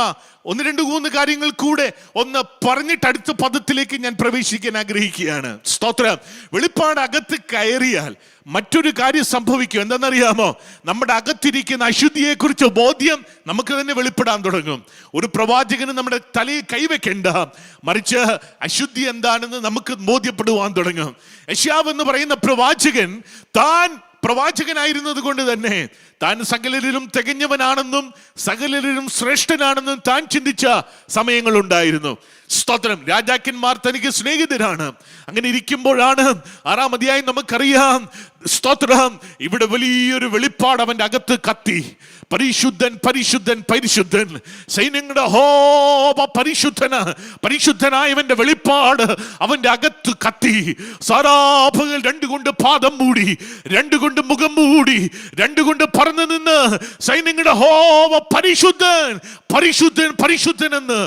1-2-3 കാര്യങ്ങൾ കൂടെ ഒന്ന് പറഞ്ഞിട്ട് അടുത്ത പദത്തിലേക്ക് ഞാൻ പ്രവേശിക്കാൻ ആഗ്രഹിക്കുകയാണ്. സ്തോത്രം. വെളിപ്പാട് അകത്ത് കയറിയാൽ മറ്റൊരു കാര്യം സംഭവിക്കും. എന്താണെന്നറിയാമോ? നമ്മുടെ അകത്തിരിക്കുന്ന അശുദ്ധിയെ കുറിച്ച് ബോധ്യം നമുക്ക് തന്നെ വെളിപ്പെടാൻ തുടങ്ങും. ഒരു പ്രവാചകന് നമ്മുടെ തലയിൽ കൈവെക്കേണ്ട, മറിച്ച് അശുദ്ധി എന്താണെന്ന് നമുക്ക് ബോധ്യപ്പെടുവാൻ തുടങ്ങും. യെശയ്യാവ് എന്ന് പറയുന്ന പ്രവാചകൻ താൻ പ്രവാചകനായിരുന്നത് കൊണ്ട് തന്നെ താൻ സകലരിലും തികഞ്ഞവനാണെന്നും സകലരിലും ശ്രേഷ്ഠനാണെന്നും താൻ ചിന്തിച്ച സമയങ്ങളുണ്ടായിരുന്നു. സ്തോത്രം. രാജാക്കന്മാർ തനിക്ക് സ്നേഹിതരാണ്. അങ്ങനെ ഇരിക്കുമ്പോഴാണ് 6-ാം അധ്യായം നമുക്കറിയാം. സ്തോത്രം. ഇവിടെ വലിയൊരു വെളിപ്പാട് അവന്റെ അകത്ത് കത്തി. പരിശുദ്ധൻ പരിശുദ്ധൻ പരിശുദ്ധൻ, സൈന്യങ്ങളുടെ യഹോവ പരിശുദ്ധന്. പരിശുദ്ധനായവന്റെ വെളിപ്പാട് അവന്റെ അകത്ത് കത്തി. സാരാഭകൾ 2 കൊണ്ട് പാദം മൂടി, 2 കൊണ്ട് മുഖം മൂടി, 2 കൊണ്ട് പറന്നു നിന്ന് സൈന്യങ്ങളുടെ യഹോവ പരിശുദ്ധൻ പരിശുദ്ധൻ പരിശുദ്ധൻ എന്ന്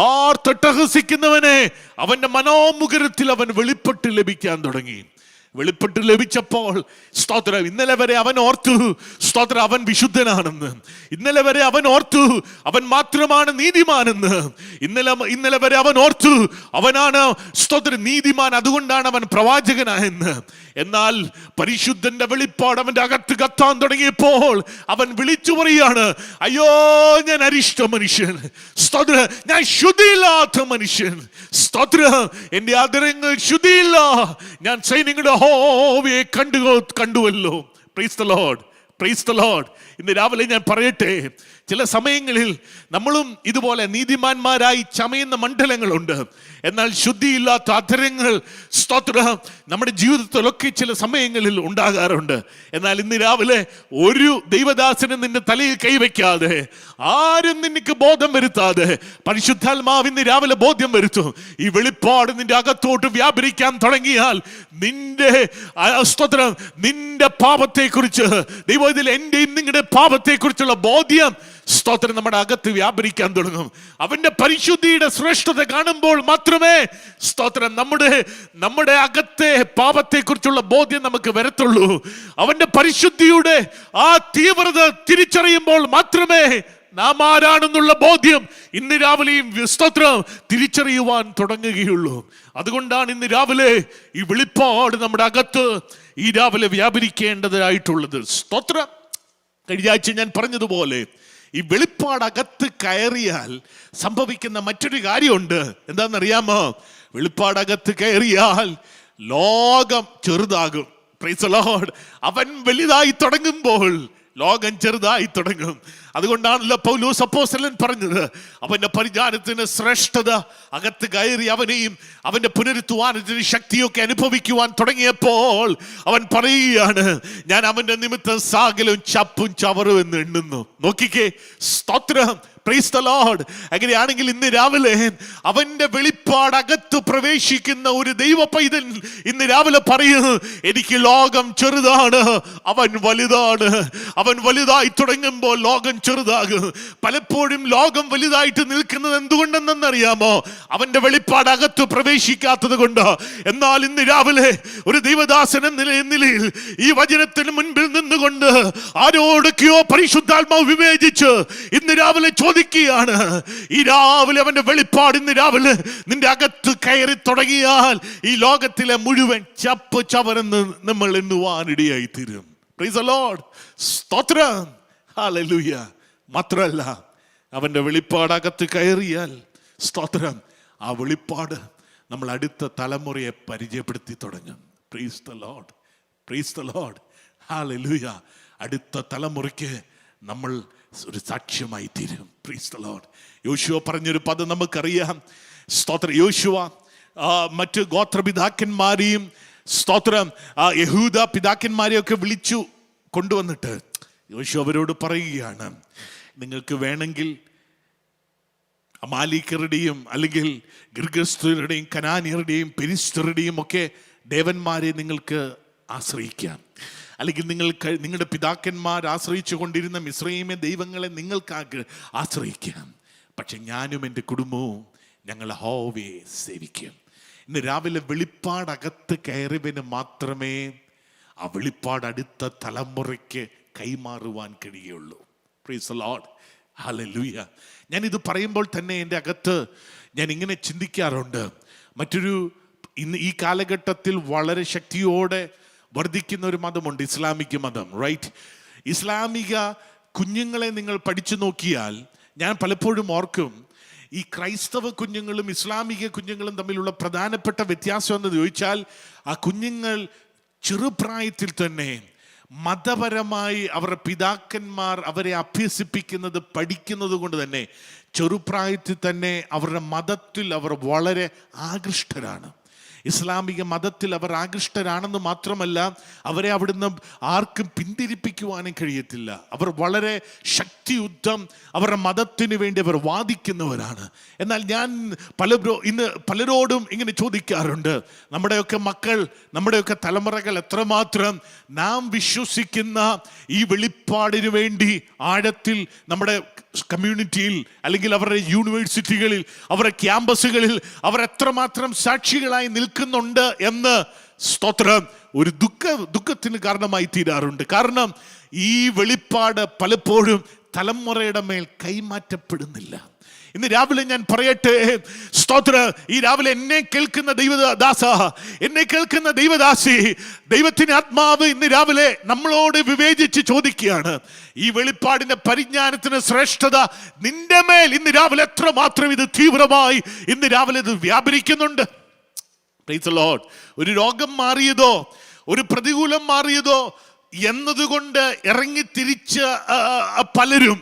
ആർത്തട്ടഹസിക്കുന്നവനെ അവന്റെ മനോമുഖരത്തിൽ അവൻ വെളിപ്പെട്ട് ലഭിക്കാൻ തുടങ്ങി. വെളിപ്പെട്ട് ലഭിച്ചപ്പോൾ സ്തോത്രം, ഇന്നലെ വരെ അവൻ ഓർത്തു സ്തോത്രം അവൻ വിശുദ്ധനാണെന്ന്. ഇന്നലെ വരെ അവൻ ഓർത്തു അവൻ മാത്രമാണ് നീതിമാനെന്ന്. ഇന്നലെ വരെ അവൻ ഓർത്തു അവനാണ് സ്തോത്രം നീതിമാൻ, അതുകൊണ്ടാണ് അവൻ പ്രവാചകനായെന്ന്. എന്നാൽ പരിശുദ്ധന്റെ വെളിപ്പാട് അവന്റെ അകത്ത് കത്താൻ തുടങ്ങിയപ്പോൾ അവൻ വിളിച്ചു പറയാണ്, അയ്യോ ഞാൻ അരിഷ്ട മനുഷ്യൻ, സ്തോത്രം ഞാൻ ശുദ്ധിയില്ലാത്ത മനുഷ്യൻ, സ്തോത്രം എന്റെ ആദരങ്ങൾ ശുദ്ധിയില്ല, ഞാൻ സൈന്യങ്ങളുടെ യഹോവയെ കണ്ടുവല്ലോ. Praise the lord. Praise the lord. ഇന്ന് രാവിലെ ഞാൻ പറയട്ടെ, ചില സമയങ്ങളിൽ നമ്മളും ഇതുപോലെ നീതിമാന്മാരായി ചമയുന്ന മണ്ഡലങ്ങളുണ്ട്. എന്നാൽ ശുദ്ധിയില്ലാത്ത അധരങ്ങൾ സ്തോത്രം നമ്മുടെ ജീവിതത്തിലൊക്കെ ചില സമയങ്ങളിൽ ഉണ്ടാകാറുണ്ട്. എന്നാൽ ഇന്ന് രാവിലെ ഒരു ദൈവദാസനും നിന്റെ തലയിൽ കൈവയ്ക്കാതെ, ആരും നിനക്ക് ബോധം വരുത്താതെ പരിശുദ്ധാത്മാവ് ഇന്ന് രാവിലെ ബോധ്യം വരുത്തും. ഈ വെളിപ്പാട് നിന്റെ അകത്തോട്ട് വ്യാപരിക്കാൻ തുടങ്ങിയാൽ നിന്റെ സ്തോത്രം നിന്റെ പാപത്തെക്കുറിച്ച് ദൈവത്തിൽ എന്റെയും നിങ്ങളുടെ പാപത്തെക്കുറിച്ചുള്ള ബോധ്യം സ്തോത്രം നമ്മുടെ അകത്ത് വ്യാപരിക്കാൻ തുടങ്ങും. അവന്റെ പരിശുദ്ധിയുടെ ശ്രേഷ്ഠത കാണുമ്പോൾ മാത്രമേ സ്തോത്രം നമ്മുടെ അകത്തെ പാപത്തെക്കുറിച്ചുള്ള ബോധ്യം നമുക്ക് വരത്തുള്ളൂ. അവന്റെ പരിശുദ്ധിയുടെ ആ തീവ്രത തിരിച്ചറിയുമ്പോൾ മാത്രമേ നാം ആരാണെന്നുള്ള ബോധ്യം ഇന്ന് രാവിലെയും സ്തോത്രം തിരിച്ചറിയുവാൻ തുടങ്ങുകയുള്ളൂ. അതുകൊണ്ടാണ് ഇന്ന് രാവിലെ ഈ വെളിപ്പാട് നമ്മുടെ അകത്ത് ഈ രാവിലെ വ്യാപരിക്കേണ്ടതായിട്ടുള്ളത്. സ്തോത്രം. കഴിഞ്ഞ ആഴ്ച ഞാൻ പറഞ്ഞതുപോലെ ഈ വെളിപ്പാട് അകത്ത് കയറിയാൽ സംഭവിക്കുന്ന മറ്റൊരു കാര്യമുണ്ട്. എന്താണെന്നറിയാമോ? വെളിപ്പാടകത്ത് കയറിയാൽ ലോകം ചെറുതാകും. Price the Lord. അവൻ വലുതായി തുടങ്ങുമ്പോൾ ലോകം ചെറുതായി തുടങ്ങും. അതുകൊണ്ടാണല്ലോ പൗലോസ് അപ്പോസ്തലൻ പറഞ്ഞത്, അവന്റെ പരിജ്ഞാനത്തിന് ശ്രേഷ്ഠത അകത്ത് കയറി അവനെയും അവന്റെ പുനരുത്ഥാനത്തിന് ശക്തിയൊക്കെ അനുഭവിക്കുവാൻ തുടങ്ങിയപ്പോൾ അവൻ പറയുകയാണ്, ഞാൻ അവന്റെ നിമിത്തം സകലവും ചപ്പും ചവറും എന്ന് എണ്ണുന്നു. നോക്കിക്കേ, സ്തോത്രം. Price the lord. അങ്ങനെയാണെങ്കിൽ ഇന്ന് രാവിലെ അവന്റെ വെളിപ്പാട് അകത്ത് പ്രവേശിക്കുന്ന ഒരു ദൈവ പൈതൽ ഇന്ന് രാവിലെ പറയുന്നു, എനിക്ക് ലോകം ചെറുതാണ്, അവൻ വലുതാണ്. അവൻ വലുതായി തുടങ്ങുമ്പോൾ ലോകം ചെറുതാകും. പലപ്പോഴും ലോകം വലുതായിട്ട് നിൽക്കുന്നത് എന്തുകൊണ്ടെന്നറിയാമോ? അവന്റെ വെളിപ്പാട് അകത്ത് പ്രവേശിക്കാത്തത് കൊണ്ട്. എന്നാൽ ഇന്ന് രാവിലെ ഒരു ദൈവദാസൻ എന്ന നിലയിൽ ഈ വചനത്തിന് മുൻപിൽ നിന്നുകൊണ്ട് ആരോടൊക്കെയോ പരിശുദ്ധാത്മാവ് വിവേചിച്ച് ഇന്ന് രാവിലെ ചോദിക്കുകയാണ്, ഈ രാവിലെ അവന്റെ വെളിപ്പാട് ഇന്ന് രാവിലെ നിന്റെ അകത്ത് കയറി തുടങ്ങിയാൽ ഈ ലോകത്തിലെ മുഴുവൻ ചപ്പ് ചവരെന്ന് നമ്മൾ എണ്ണുവാനിടയായി തീരും. Price the Lord. സ്തോത്രം. ഹല്ലേലൂയ. മാത്രമല്ല അവന്റെ വെളിപ്പാട് അകത്ത് കയറിയാൽ സ്തോത്രം ആ വെളിപ്പാട് നമ്മൾ അടുത്ത തലമുറയെ പരിചയപ്പെടുത്തി തുടങ്ങും. Praise the Lord, praise the Lord, hallelujah. അടുത്ത തലമുറയ്ക്ക് നമ്മൾ ഒരു സാക്ഷ്യമായി തീരും. Praise the Lord. യോശുവ പറഞ്ഞൊരു പദം നമുക്കറിയാം. സ്തോത്രം. യോശുവ മറ്റ് ഗോത്രപിതാക്കന്മാരെയും സ്തോത്രം യഹൂദ പിതാക്കന്മാരെയൊക്കെ വിളിച്ചു കൊണ്ടുവന്നിട്ട് യോശുവ അവരോട് പറയുകയാണ്, നിങ്ങൾക്ക് വേണമെങ്കിൽ അമാലിക്കരുടെയും അല്ലെങ്കിൽ ഗിർഗസ്തരുടെയും കനാനിയരുടെയും പെരിസ്തരുടെയും ഒക്കെ ദേവന്മാരെ നിങ്ങൾക്ക് ആശ്രയിക്കാം, അല്ലെങ്കിൽ നിങ്ങളുടെ പിതാക്കന്മാർ ആശ്രയിച്ചു കൊണ്ടിരുന്ന മിസ്രയീമ ദൈവങ്ങളെ നിങ്ങൾക്ക് ആശ്രയിക്കാം. പക്ഷെ ഞാനും എൻ്റെ കുടുംബവും ഞങ്ങൾ യഹോവയെ സേവിക്കും. ഇന്ന് രാവിലെ വെളിപ്പാടകത്ത് കയറിയവന് മാത്രമേ ആ വെളിപ്പാട് അടുത്ത തലമുറയ്ക്ക് കൈമാറുവാൻ കഴിയുള്ളൂ. Price the lord, hallelujah. ഞാനിത് പറയുമ്പോൾ തന്നെ എൻ്റെ അകത്ത് ഞാൻ ഇങ്ങനെ ചിന്തിക്കാറുണ്ട്. ഇന്ന് ഈ കാലഘട്ടത്തിൽ വളരെ ശക്തിയോടെ വർദ്ധിക്കുന്ന ഒരു മതമുണ്ട്, ഇസ്ലാമിക് മതം. റൈറ്റ്? ഇസ്ലാമിക കുഞ്ഞുങ്ങളെ നിങ്ങൾ പഠിച്ചു നോക്കിയാൽ ഞാൻ പലപ്പോഴും ഓർക്കും, ഈ ക്രൈസ്തവ കുഞ്ഞുങ്ങളും ഇസ്ലാമിക കുഞ്ഞുങ്ങളും തമ്മിലുള്ള പ്രധാനപ്പെട്ട വ്യത്യാസം എന്ന് ചോദിച്ചാൽ, ആ കുഞ്ഞുങ്ങൾ ചെറുപ്രായത്തിൽ തന്നെ മതപരമായി അവരുടെ പിതാക്കന്മാർ അവരെ അഭ്യസിപ്പിക്കുന്നത് പഠിക്കുന്നത് കൊണ്ട് തന്നെ ചെറുപ്രായത്തിൽ തന്നെ അവരുടെ മതത്തിൽ അവർ വളരെ ആകൃഷ്ടരാണ്. ഇസ്ലാമിക മതത്തിൽ അവർ ആകൃഷ്ടരാണെന്ന് മാത്രമല്ല, അവരെ അവിടുന്ന് ആർക്കും പിന്തിരിപ്പിക്കുവാനും കഴിയത്തില്ല. അവർ വളരെ ശക്തിയുദ്ധം അവരുടെ മതത്തിന് വേണ്ടി അവർ വാദിക്കുന്നവരാണ്. എന്നാൽ ഞാൻ ഇന്ന് പലരോടും ഇങ്ങനെ ചോദിക്കാറുണ്ട്, നമ്മുടെയൊക്കെ മക്കൾ, നമ്മുടെയൊക്കെ തലമുറകൾ എത്രമാത്രം നാം വിശ്വസിക്കുന്ന ഈ വെളിപ്പാടിന് വേണ്ടി ആഴത്തിൽ നമ്മുടെ കമ്മ്യൂണിറ്റിയിൽ അല്ലെങ്കിൽ അവരുടെ യൂണിവേഴ്സിറ്റികളിൽ അവരുടെ ക്യാമ്പസുകളിൽ അവർ എത്രമാത്രം സാക്ഷികളായി നിൽക്കുന്നുണ്ട് എന്ന് സ്തോത്രം ഒരു ദുഃഖത്തിന് കാരണമായി തീരാറുണ്ട്. കാരണം ഈ വെളിപ്പാട് പലപ്പോഴും തലമുറയുടെ മേൽ കൈമാറ്റപ്പെടുന്നില്ല. ഇന്ന് രാവിലെ ഞാൻ പറയട്ടെ, സ്തോത്ര, ഈ രാവിലെ എന്നെ കേൾക്കുന്ന ദൈവദാസ, എന്നെ കേൾക്കുന്ന ദൈവദാസി, ദൈവത്തിന്റെ ആത്മാവ് ഇന്ന് രാവിലെ നമ്മളോട് വിവേചിച്ച് ചോദിക്കുകയാണ്, ഈ വെളിപ്പാടിന്റെ പരിജ്ഞാനത്തിന് ശ്രേഷ്ഠത നിന്റെ മേൽ ഇന്ന് രാവിലെ എത്രമാത്രം ഇത് തീവ്രമായി ഇന്ന് രാവിലെ ഇത് വ്യാപരിക്കുന്നുണ്ട്. Price the Lord. ഒരു രോഗം മാറിയതോ ഒരു പ്രതികൂലം മാറിയതോ എന്നതുകൊണ്ട് ഇറങ്ങിത്തിരിച്ച പലരും,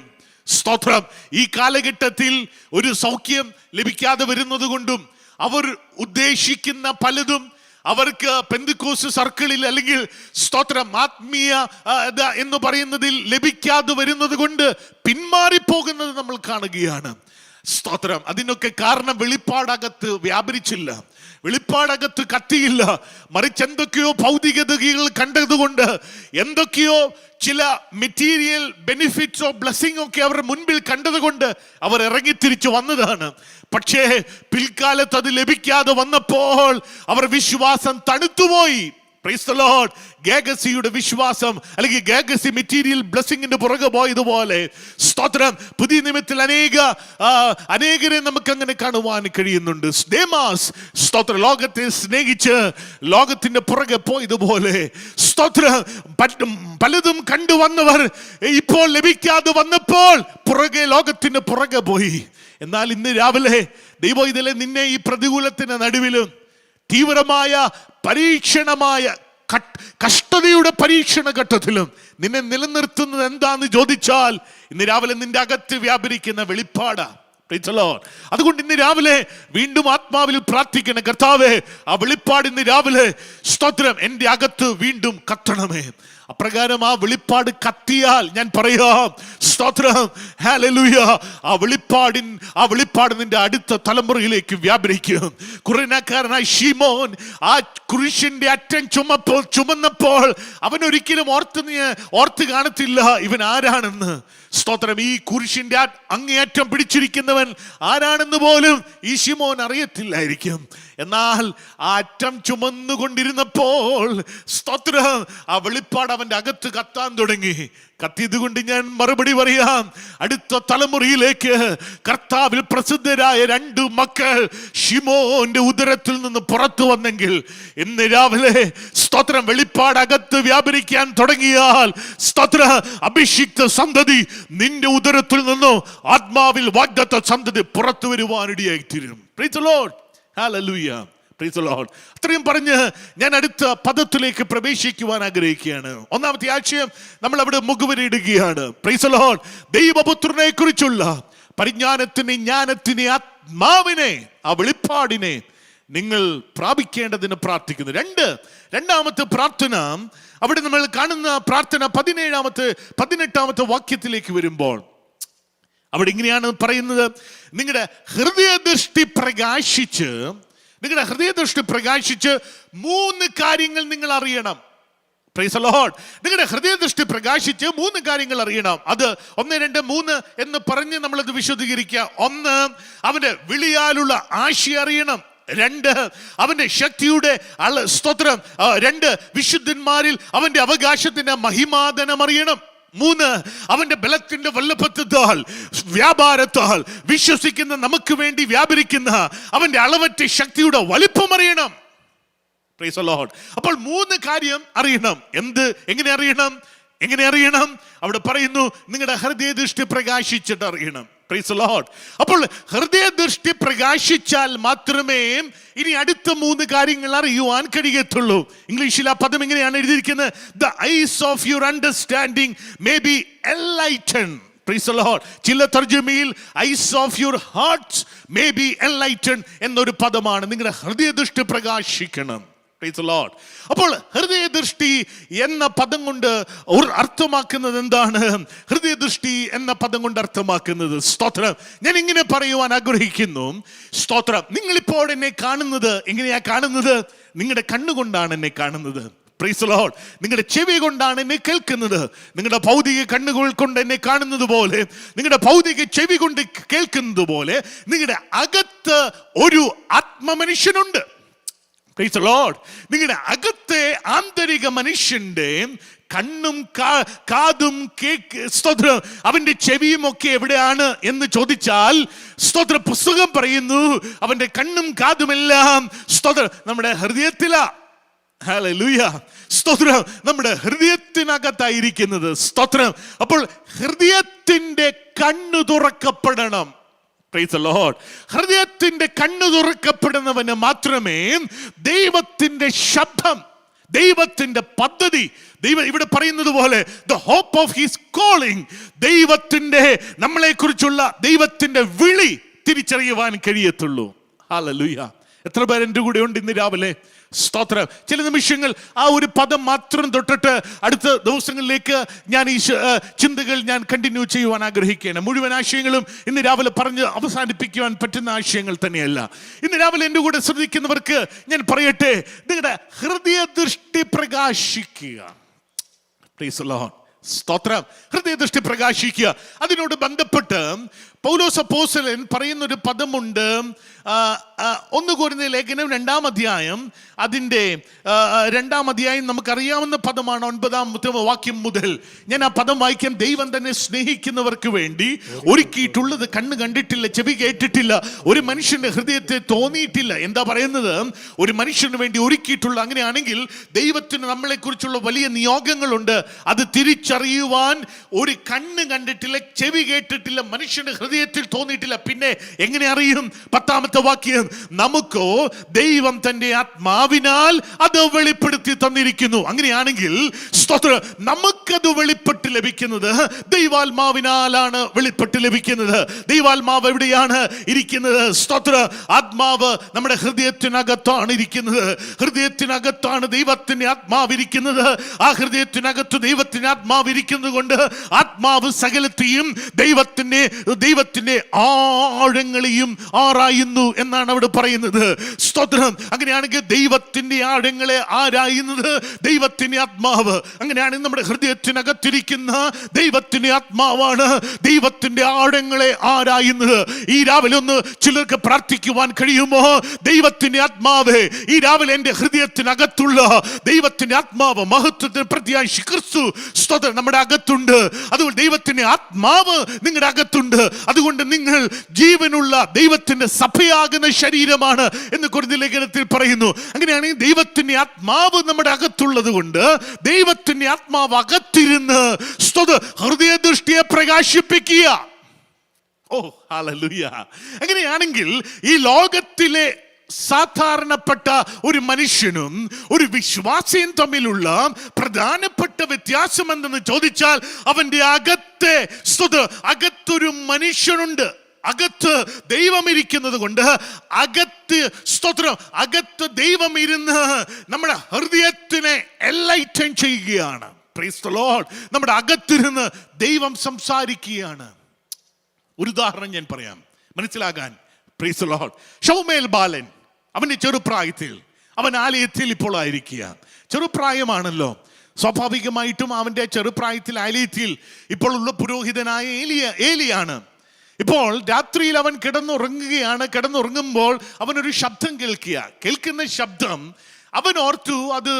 സ്തോത്രം, ഈ കാലഘട്ടത്തിൽ ഒരു സൗഖ്യം ലഭിക്കാതെ വരുന്നത് കൊണ്ടും അവർ ഉദ്ദേശിക്കുന്ന പലതും അവർക്ക് പെന്തക്കോസ്ത് സർക്കിളിൽ അല്ലെങ്കിൽ സ്തോത്രം ആത്മീയ എന്ന് പറയുന്നതിൽ ലഭിക്കാതെ വരുന്നത് കൊണ്ട് പിന്മാറിപ്പോകുന്നത് നമ്മൾ കാണുകയാണ്. സ്തോത്രം. അതിനൊക്കെ കാരണം വെളിപ്പാടകത്ത് വ്യാപരിച്ചില്ല, വെളിപ്പാടകത്ത് കത്തിയില്ല. മറിച്ച് എന്തൊക്കെയോ ഭൗതികതകൾ കണ്ടതുകൊണ്ട്, എന്തൊക്കെയോ ചില മെറ്റീരിയൽ ബെനിഫിറ്റ്സോ ബ്ലെസ്സിംഗ് ഒക്കെ അവരുടെ മുൻപിൽ കണ്ടതുകൊണ്ട് അവർ ഇറങ്ങിത്തിരിച്ചു വന്നതാണ്. പക്ഷേ പിൽക്കാലത്ത് അത് ലഭിക്കാതെ വന്നപ്പോൾ അവർ വിശ്വാസം തണുത്തുപോയി. Praise the lord. ഗേഗസിയുടെ വിശ്വാസം അല്ലെങ്കിൽ ഗേഗസി മെറ്റീരിയൽ ബ്ലെസ്സിങ്ങിന്റെ പുറകെ പോയതുപോലെ, സ്തോത്രം, പുതിയ നിയമത്തിൽ അനേകരെ നമുക്ക് അങ്ങനെ കാണുവാൻ കഴിയുന്നുണ്ട്. ദേമാസ്, സ്തോത്രം, ലോകത്തെ സ്നേഹിച്ച് ലോകത്തിന്റെ പുറകെ പോയതുപോലെ, സ്തോത്രം, പലതും കണ്ടുവന്നവർ ഇപ്പോൾ ലഭിക്കാതെ വന്നപ്പോൾ ലോകത്തിന്റെ പുറകെ പോയി. എന്നാൽ ഇന്ന് രാവിലെ ദൈവം ഇതിലെ നിന്നെ ഈ പ്രതികൂലത്തിന്റെ നടുവിലും തീവ്രമായ പരീക്ഷണമായ കഷ്ടതയുടെ പരീക്ഷണ ഘട്ടത്തിലും നിന്നെ നിലനിർത്തുന്നത് എന്താന്ന് ചോദിച്ചാൽ, ഇന്ന് രാവിലെ നിന്റെ അകത്ത് വ്യാപരിക്കുന്ന വെളിപ്പാടാ. അതുകൊണ്ട് ഇന്ന് രാവിലെ വീണ്ടും ആത്മാവിൽ പ്രാർത്ഥിക്കണം, കർത്താവേ, ആ വെളിപ്പാട് ഇന്ന് രാവിലെ, സ്തോത്രം, എൻ്റെ അകത്ത് വീണ്ടും കത്തണമേ. അപ്രകാരം ആ വെളിപ്പാട് കത്തിയാൽ ഞാൻ പറയാം, സ്തോത്രം, ഹല്ലേലൂയ, ആ വെളിപ്പാട് നിന്റെ അടുത്ത തലമുറയിലേക്ക് വ്യാപരിക്കും. കുറിനക്കാരനായ ശിമോൻ ആ കുരിശിന്റെ അറ്റം ചുമന്നപ്പോൾ അവൻ ഒരിക്കലും ഓർത്ത് കാണത്തില്ല ഇവൻ ആരാണെന്ന്. സ്തോത്രം. ഈ കുരിശിന്റെ അങ്ങേയറ്റം പിടിച്ചിരിക്കുന്നവൻ ആരാണെന്ന് പോലും ഈ ശിമോൻ അറിയത്തില്ലായിരിക്കും. എന്നാൽ ആ അറ്റം ചുമന്നുകൊണ്ടിരുന്നപ്പോൾ, സ്തോത്രം, ആ വെളിപ്പാട് അവന്റെ അകത്ത് കത്താൻ തുടങ്ങി. കത്തിയത് കൊണ്ട് ഞാൻ മറുപടി പറയാം, അടുത്ത തലമുറയിലേക്ക് കർത്താവിൽ പ്രസിദ്ധരായ 2 മക്കൾ ശിമോന്റെ ഉദരത്തിൽ നിന്ന് പുറത്തു വന്നെങ്കിൽ, ഇന്ന് രാവിലെ, സ്തോത്രം, വെളിപ്പാട് അകത്ത് വ്യാപരിക്കാൻ തുടങ്ങിയാൽ, സ്തോത്രം, അഭിഷിക്ത സന്തതി നിന്റെ ഉദരത്തിൽ നിന്നോ ആത്മാവിൽ വാഗ്ദത്ത സന്തതി പുറത്തു വരുവാനിടയായി തീരും. Price the lord. Hallelujah. Praise the Lord. അത്രയും പറഞ്ഞ് ഞാൻ അടുത്ത പദത്തിലേക്ക് പ്രവേശിക്കുവാൻ ആഗ്രഹിക്കുകയാണ്. ഒന്നാമത്തെ ആശയം നമ്മൾ അവിടെ മുഖവരിടുകയാണ്. Praise the Lord. ദൈവപുത്രനെ കുറിച്ചുള്ള പരിജ്ഞാനത്തിനെ, ജ്ഞാനത്തിനെ, ആത്മാവിനെ, ആ വെളിപ്പാടിനെ നിങ്ങൾ പ്രാപിക്കേണ്ടതിന് പ്രാർത്ഥിക്കുന്നു. രണ്ടാമത്തെ പ്രാർത്ഥന അവിടെ നമ്മൾ കാണുന്ന പ്രാർത്ഥന 18ാമത്തെ വാക്യത്തിലേക്ക് വരുമ്പോൾ അവിടെ ഇങ്ങനെയാണ് പറയുന്നത്: നിങ്ങളുടെ ഹൃദയദൃഷ്ടി പ്രകാശിച്ച് 3 കാര്യങ്ങൾ നിങ്ങൾ അറിയണം. Praise the Lord. നിങ്ങളുടെ ഹൃദയദൃഷ്ടി പ്രകാശിച്ച് 3 കാര്യങ്ങൾ അറിയണം. അത് 1, 2, 3 എന്ന് പറഞ്ഞ് നമ്മളത് വിശദീകരിക്കുക. 1, അവന്റെ വിളിയാലുള്ള ആശയം അറിയണം. 2, അവന്റെ ശക്തിയുടെ സ്തോത്രം. 2, വിശുദ്ധന്മാരിൽ അവന്റെ അവകാശത്തിന്റെ മഹിമാദനം അറിയണം. 3, അവന്റെ ബലത്തിന്റെ വല്ലഭത്വത്താൽ, വ്യാപാരത്താൽ വിശ്വസിക്കുന്ന നമുക്ക് വേണ്ടി വ്യാപരിക്കുന്ന അവന്റെ അളവറ്റ ശക്തിയുടെ വലിപ്പം അറിയണം. Praise the Lord. അപ്പോൾ 3 കാര്യം അറിയണം. എങ്ങനെ അറിയണം? അവിടെ പറയുന്നു, നിങ്ങളുടെ ഹൃദയദൃഷ്ടി പ്രകാശിച്ചിട്ട് അറിയണം. Praise the Lord. അപ്പോൾ ഹൃദയദൃഷ്ടി പ്രകാശിച്ചാൽ മാത്രമേ ഇനി അടുത്ത 3 കാര്യങ്ങൾ അറിയുവാൻ കഴിയത്തുള്ളൂ. ഇംഗ്ലീഷിൽ ആ പദം ഇങ്ങനെയാണ് എഴുതിയിരിക്കുന്നത്: The eyes of your understanding may be enlightened. Praise the Lord. ചില തർജ്ജമയിൽ eyes of your hearts may be enlightened എന്നൊരു പദമാണ്. നിങ്ങളുടെ ഹൃദയദൃഷ്ടി പ്രകാശിക്കണം. Praise the Lord. അപ്പോൾ ഹൃദയദൃഷ്ടി എന്ന പദം കൊണ്ട് അർത്ഥമാക്കുന്നത് എന്താണ്? ഹൃദയദൃഷ്ടി എന്ന പദം കൊണ്ട് അർത്ഥമാക്കുന്നത്, സ്തോത്രം, ഞാൻ ഇങ്ങനെ പറയുവാൻ ആഗ്രഹിക്കുന്നു. സ്തോത്രം, നിങ്ങളിപ്പോൾ എന്നെ കാണുന്നത് എങ്ങനെയാ കാണുന്നത്? നിങ്ങളുടെ കണ്ണുകൊണ്ടാണ് എന്നെ കാണുന്നത്. Praise the Lord. നിങ്ങളുടെ ചെവി കൊണ്ടാണ് എന്നെ കേൾക്കുന്നത്. നിങ്ങളുടെ ഭൗതിക കണ്ണുകൾ കൊണ്ട് എന്നെ കാണുന്നത് പോലെ, നിങ്ങളുടെ ഭൗതിക ചെവി കൊണ്ട് കേൾക്കുന്നത് പോലെ, നിങ്ങളുടെ അകത്ത് ഒരു ആത്മമനുഷ്യനുണ്ട്. Praise the Lord. നിങ്ങളുടെ അകത്തെ ആന്തരിക മനുഷ്യന്റെ കണ്ണും കാതും സ്തോത്രം, അവന്റെ ചെവിയും ഒക്കെ എവിടെയാണ് എന്ന് ചോദിച്ചാൽ, സ്തോത്ര പുസ്തകം പറയുന്നു, അവന്റെ കണ്ണും കാതുമെല്ലാം സ്തോത്രം നമ്മുടെ ഹൃദയത്തിലാ. ഹല്ലേലൂയ. സ്തോത്രം, നമ്മുടെ ഹൃദയത്തിനകത്തായിരിക്കുന്നത്. സ്തോത്രം. അപ്പോൾ ഹൃദയത്തിന്റെ കണ്ണു തുറക്കപ്പെടണം. Praise the Lord. ഹൃദയത്തിന്റെ കണ്ണു തുറക്കപ്പെടുന്നവന് മാത്രമേ ദൈവത്തിന്റെ ശബ്ദം, ദൈവത്തിന്റെ പദ്ധതി, ഇവിടെ പറയുന്നത് പോലെ the hope of his calling, ദൈവത്തിന്റെ നമ്മളെ കുറിച്ചുള്ള ദൈവത്തിന്റെ വിളി തിരിച്ചറിയുവാൻ കഴിയത്തുള്ളൂ. ഹല്ലേലൂയ. എത്ര പേർ എൻ്റെ കൂടെ ഉണ്ട് ഇന്ന് രാവിലെ? സ്തോത്രം. ചില നിമിഷങ്ങൾ ആ ഒരു പദം മാത്രം തൊട്ടിട്ട് അടുത്ത ദിവസങ്ങളിലേക്ക് ഞാൻ ഈ ചിന്തകൾ ഞാൻ കണ്ടിന്യൂ ചെയ്യുവാൻ ആഗ്രഹിക്കുകയാണ്. മുഴുവൻ ആശയങ്ങളും ഇന്ന് രാവിലെ പറഞ്ഞ് അവസാനിപ്പിക്കുവാൻ പറ്റുന്ന ആശയങ്ങൾ തന്നെയല്ല. ഇന്ന് രാവിലെ എൻ്റെ കൂടെ ശ്രദ്ധിക്കുന്നവർക്ക് ഞാൻ പറയട്ടെ, നിങ്ങളുടെ ഹൃദയദൃഷ്ടി പ്രകാശിക്കുക. Praise the Lord. സ്തോത്രം. ഹൃദയദൃഷ്ടി പ്രകാശിക്കുക. അതിനോട് ബന്ധപ്പെട്ട് പൗലോസ് അപ്പോസ്തലൻ പറയുന്നൊരു പദമുണ്ട്. 1 കൊരിന്ത്യർ ലേഖനം 2-ാം അധ്യായം, അതിൻ്റെ 2-ാം അധ്യായം നമുക്കറിയാവുന്ന പദമാണ്. 9-ാമത്തെ വാക്യം മുതൽ ഞാൻ ആ പദം വായിക്കാം. ദൈവം തന്നെ സ്നേഹിക്കുന്നവർക്ക് വേണ്ടി ഒരുക്കിയിട്ടുള്ളത് കണ്ണ് കണ്ടിട്ടില്ല, ചെവി കേട്ടിട്ടില്ല, ഒരു മനുഷ്യന്റെ ഹൃദയത്തെ തോന്നിയിട്ടില്ല. എന്താ പറയുന്നത്? ഒരു മനുഷ്യന് വേണ്ടി ഒരുക്കിയിട്ടുള്ള. അങ്ങനെയാണെങ്കിൽ ദൈവത്തിന് നമ്മളെ കുറിച്ചുള്ള വലിയ നിയോഗങ്ങളുണ്ട്. അത് തിരിച്ചറിയുവാൻ ഒരു കണ്ണ് കണ്ടിട്ടില്ല, ചെവി കേട്ടിട്ടില്ല, മനുഷ്യന്റെ ഹൃദയത്തിൽ തോന്നിയിട്ടില്ല. പിന്നെ എങ്ങനെ അറിയും? 10-ാമത്തെ വാക്യം, നമുക്കോ ദൈവം തന്റെ ആത്മാവിനാൽ അത് വെളിപ്പെടുത്തി തന്നിരിക്കുന്നു. അങ്ങനെയാണെങ്കിൽ സ്തോത്രം, നമുക്കത് വെളിപ്പെട്ട് ലഭിക്കുന്നത് ദൈവാത്മാവിനാലാണ് വെളിപ്പെട്ട് ലഭിക്കുന്നത്. ദൈവാത്മാവ് എവിടെയാണ് ഇരിക്കുന്നത്? സ്തോത്രം, ആത്മാവ് നമ്മുടെ ഹൃദയത്തിനകത്താണ് ഇരിക്കുന്നത്. ഹൃദയത്തിനകത്താണ് ദൈവത്തിന്റെ ആത്മാവ് ഇരിക്കുന്നത്. ആ ഹൃദയത്തിനകത്ത് ദൈവത്തിന്റെ ആത്മാവ് ഇരിക്കുന്നത് കൊണ്ട് ആത്മാവ് സകലത്തെയും ദൈവത്തിന്റെ ആഴങ്ങളെയും ആരായുന്നു എന്നാണ് അവിടെ പറയുന്നത്. സ്തോത്രം. അങ്ങനെയാണെങ്കിൽ ദൈവത്തിന്റെ ആഴങ്ങളെ ആരായുന്നത് ദൈവത്തിന്റെ ആത്മാവ്. അങ്ങനെയാണെങ്കിൽ നമ്മുടെ ഹൃദയത്തിനകത്തിരിക്കുന്ന ദൈവത്തിന്റെ ആത്മാവാണ് ദൈവത്തിന്റെ ആഴങ്ങളെ ആരായുന്നത്. ഈ രാവിലെ ഒന്ന് ചിലർക്ക് പ്രാർത്ഥിക്കുവാൻ കഴിയുമോ? ദൈവത്തിന്റെ ആത്മാവേ, ഈ രാവിലെ എന്റെ ഹൃദയത്തിനകത്തുള്ള ദൈവത്തിന്റെ ആത്മാവ്, മഹത്വത്തിന് പ്രത്യാശി ക്രിസ്തു സ്തോത്രം നമ്മുടെ അകത്തുണ്ട്. അതുകൊണ്ട് ദൈവത്തിന്റെ ആത്മാവ് നിങ്ങളുടെ അകത്തുണ്ട്. അതുകൊണ്ട് നിങ്ങൾ ജീവനുള്ള ദൈവത്തിന്റെ സഭയാകുന്ന ശരീരമാണ് എന്ന് കൊരിന്ത്യർ ലേഖനത്തിൽ പറയുന്നു. അങ്ങനെയാണെങ്കിൽ ദൈവത്തിന്റെ ആത്മാവ് നമ്മുടെ അകത്തുള്ളത് കൊണ്ട് ദൈവത്തിന്റെ ആത്മാവ് അകത്തിരുന്ന് ഹൃദയദൃഷ്ടിയെ പ്രകാശിപ്പിക്കുക. ഓ ഹല്ലേലൂയ. അങ്ങനെയാണെങ്കിൽ ഈ ലോകത്തിലെ സാധാരണപ്പെട്ട ഒരു മനുഷ്യനും ഒരു വിശ്വാസിയും തമ്മിലുള്ള പ്രധാനപ്പെട്ട വ്യത്യാസം എന്തെന്ന് ചോദിച്ചാൽ അവന്റെ അകത്തൊരു മനുഷ്യനുണ്ട്. അകത്ത് ദൈവം ഇരിക്കുന്നത് കൊണ്ട് അകത്ത് ദൈവം ഇരുന്ന് നമ്മുടെ ഹൃദയത്തിനെ എൻലൈറ്റൻ ചെയ്യുകയാണ്. Praise the lord. നമ്മുടെ അകത്തിരുന്ന് ദൈവം സംസാരിക്കുകയാണ്. ഒരു ഉദാഹരണം ഞാൻ പറയാം മനസ്സിലാകാൻ. Praise the lord. ശൗമേൽ ബാലൻ അവന്റെ ചെറുപ്രായത്തിൽ അവൻ ആലയത്തിൽ ഇപ്പോൾ ആയിരിക്കുക. ചെറുപ്രായമാണല്ലോ, സ്വാഭാവികമായിട്ടും അവന്റെ ചെറുപ്രായത്തിൽ ആലയത്തിൽ ഇപ്പോൾ ഉള്ള പുരോഹിതനായ ഏലിയാണ്. ഇപ്പോൾ രാത്രിയിൽ അവൻ കിടന്നുറങ്ങുകയാണ്. കിടന്നുറങ്ങുമ്പോൾ അവനൊരു ശബ്ദം കേൾക്കുന്ന ശബ്ദം അവൻ ഓർത്തു അത്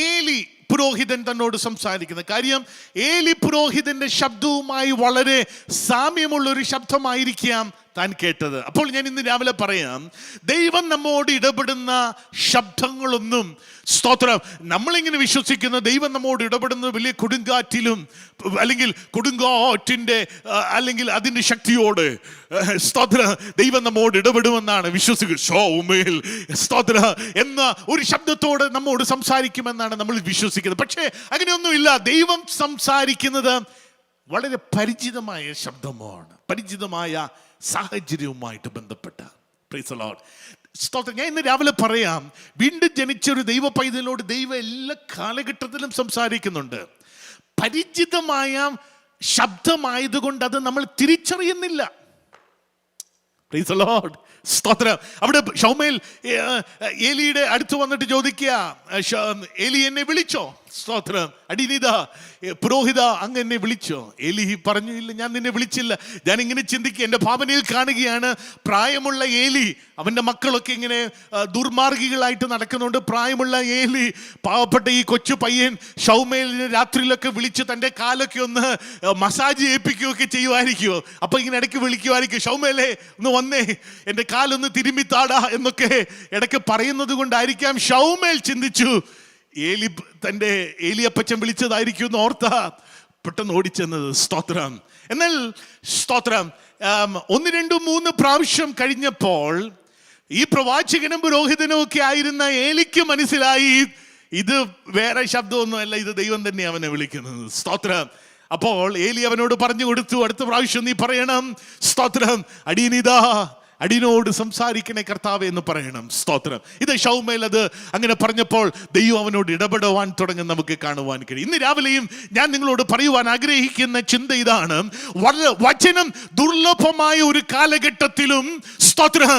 ഏലി പുരോഹിതൻ തന്നോട് സംസാരിക്കുന്ന കാര്യം. ഏലി പുരോഹിതന്റെ ശബ്ദവുമായി വളരെ സാമ്യമുള്ള ഒരു ശബ്ദമായിരിക്കാം താൻ കേട്ടത്. അപ്പോൾ ഞാൻ ഇന്ന് രാവിലെ പറയാം, ദൈവം നമ്മോട് ഇടപെടുന്ന ശബ്ദങ്ങളൊന്നും, സ്തോത്രം, നമ്മളിങ്ങനെ വിശ്വസിക്കുന്ന ദൈവം നമ്മോട് ഇടപെടുന്നത് വലിയ കൊടുങ്കാറ്റിലും അല്ലെങ്കിൽ കൊടുങ്കാറ്റിന്റെ അല്ലെങ്കിൽ അതിന്റെ ശക്തിയോട് സ്തോത്ര ദൈവം നമ്മോട് ഇടപെടുമെന്നാണ് വിശ്വസിക്കുന്നത്. സ്തോത്ര എന്ന ഒരു ശബ്ദത്തോട് നമ്മോട് സംസാരിക്കുമെന്നാണ് നമ്മൾ വിശ്വസിക്കുന്നത്. പക്ഷേ അങ്ങനെയൊന്നുമില്ല. ദൈവം സംസാരിക്കുന്നത് വളരെ പരിചിതമായ ശബ്ദമാണ്, പരിചിതമായ സാഹചര്യവുമായിട്ട് ബന്ധപ്പെട്ട. Price the Lord. സ്തോത്രം. ഞാൻ ഇന്ന് രാവിലെ പറയാം, വീണ്ടും ജനിച്ചൊരു ദൈവ പൈതലിനോട് ദൈവം എല്ലാ കാലഘട്ടത്തിലും സംസാരിക്കുന്നുണ്ട്. പരിചിതമായ ശബ്ദമായതുകൊണ്ട് അത് നമ്മൾ തിരിച്ചറിയുന്നില്ല. Price the Lord. സ്തോത്രം. അവിടെ ശൗമേൽ ഏലിയുടെ അടുത്ത് വന്നിട്ട് ചോദിക്കുക, ഏലി എന്നെ വിളിച്ചോ? സ്തോത്രം. അടിനിതാ പുരോഹിത, അങ്ങ് എന്നെ വിളിച്ചോ? ഏലി പറഞ്ഞു, ഇല്ല, ഞാൻ നിന്നെ വിളിച്ചില്ല. ഞാൻ ഇങ്ങനെ ചിന്തിക്കുക, എൻ്റെ ഭാവനയിൽ കാണുകയാണ്, പ്രായമുള്ള ഏലി, അവൻ്റെ മക്കളൊക്കെ ഇങ്ങനെ ദുർമാർഗികളായിട്ട് നടക്കുന്നുണ്ട്. പ്രായമുള്ള ഏലി, പാവപ്പെട്ട ഈ കൊച്ചു പയ്യൻ ശൗമേലിനെ രാത്രിയിലൊക്കെ വിളിച്ച് തൻ്റെ കാലൊക്കെ ഒന്ന് മസാജ് ചെയ്യിപ്പിക്കുകയൊക്കെ ചെയ്യുമായിരിക്കുമോ? അപ്പൊ ഇങ്ങനെ ഇടയ്ക്ക് വിളിക്കുമായിരിക്കും, ശൗമേലേ ഒന്ന് വന്നേ, എൻ്റെ കാലൊന്ന് തിരുമ്മിത്താടാ എന്നൊക്കെ ഇടയ്ക്ക് പറയുന്നത് കൊണ്ടായിരിക്കാം ശൗമേൽ ചിന്തിച്ചു തൻ്റെ ഏലിയപ്പച്ചൻ വിളിച്ചതായിരിക്കും എന്ന് ഓർത്ത പെട്ടെന്ന് ഓടിച്ചെന്നത്. സ്തോത്രം. എന്നാൽ സ്തോത്രം 1, 2, 3 പ്രാവശ്യം കഴിഞ്ഞപ്പോൾ ഈ പ്രവാചകനും പുരോഹിതനും ഒക്കെ ആയിരുന്ന ഏലിക്ക് മനസ്സിലായി ഇത് വേറെ ശബ്ദമൊന്നുമല്ല, ഇത് ദൈവം തന്നെ അവനെ വിളിക്കുന്നത്. സ്തോത്രം. അപ്പോൾ ഏലി അവനോട് പറഞ്ഞു കൊടുത്തു, അടുത്ത പ്രാവശ്യം നീ പറയണം, സ്തോത്രം, അടിയനിതാ, അടിയനോട് സംസാരിക്കണേ കർത്താവേ എന്ന് പറയണം. സ്തോത്രം. ഇത് ശൗമേൽ അത് അങ്ങനെ പറഞ്ഞപ്പോൾ ദൈവം അവനോട് ഇടപെടുവാൻ തുടങ്ങി നമുക്ക് കാണുവാൻ കഴിയും. ഇന്ന് രാവിലെയും ഞാൻ നിങ്ങളോട് പറയുവാൻ ആഗ്രഹിക്കുന്ന ചിന്ത ഇതാണ്, വചനം ദുർലഭമായ ഒരു കാലഘട്ടത്തിലും സ്തോത്രം,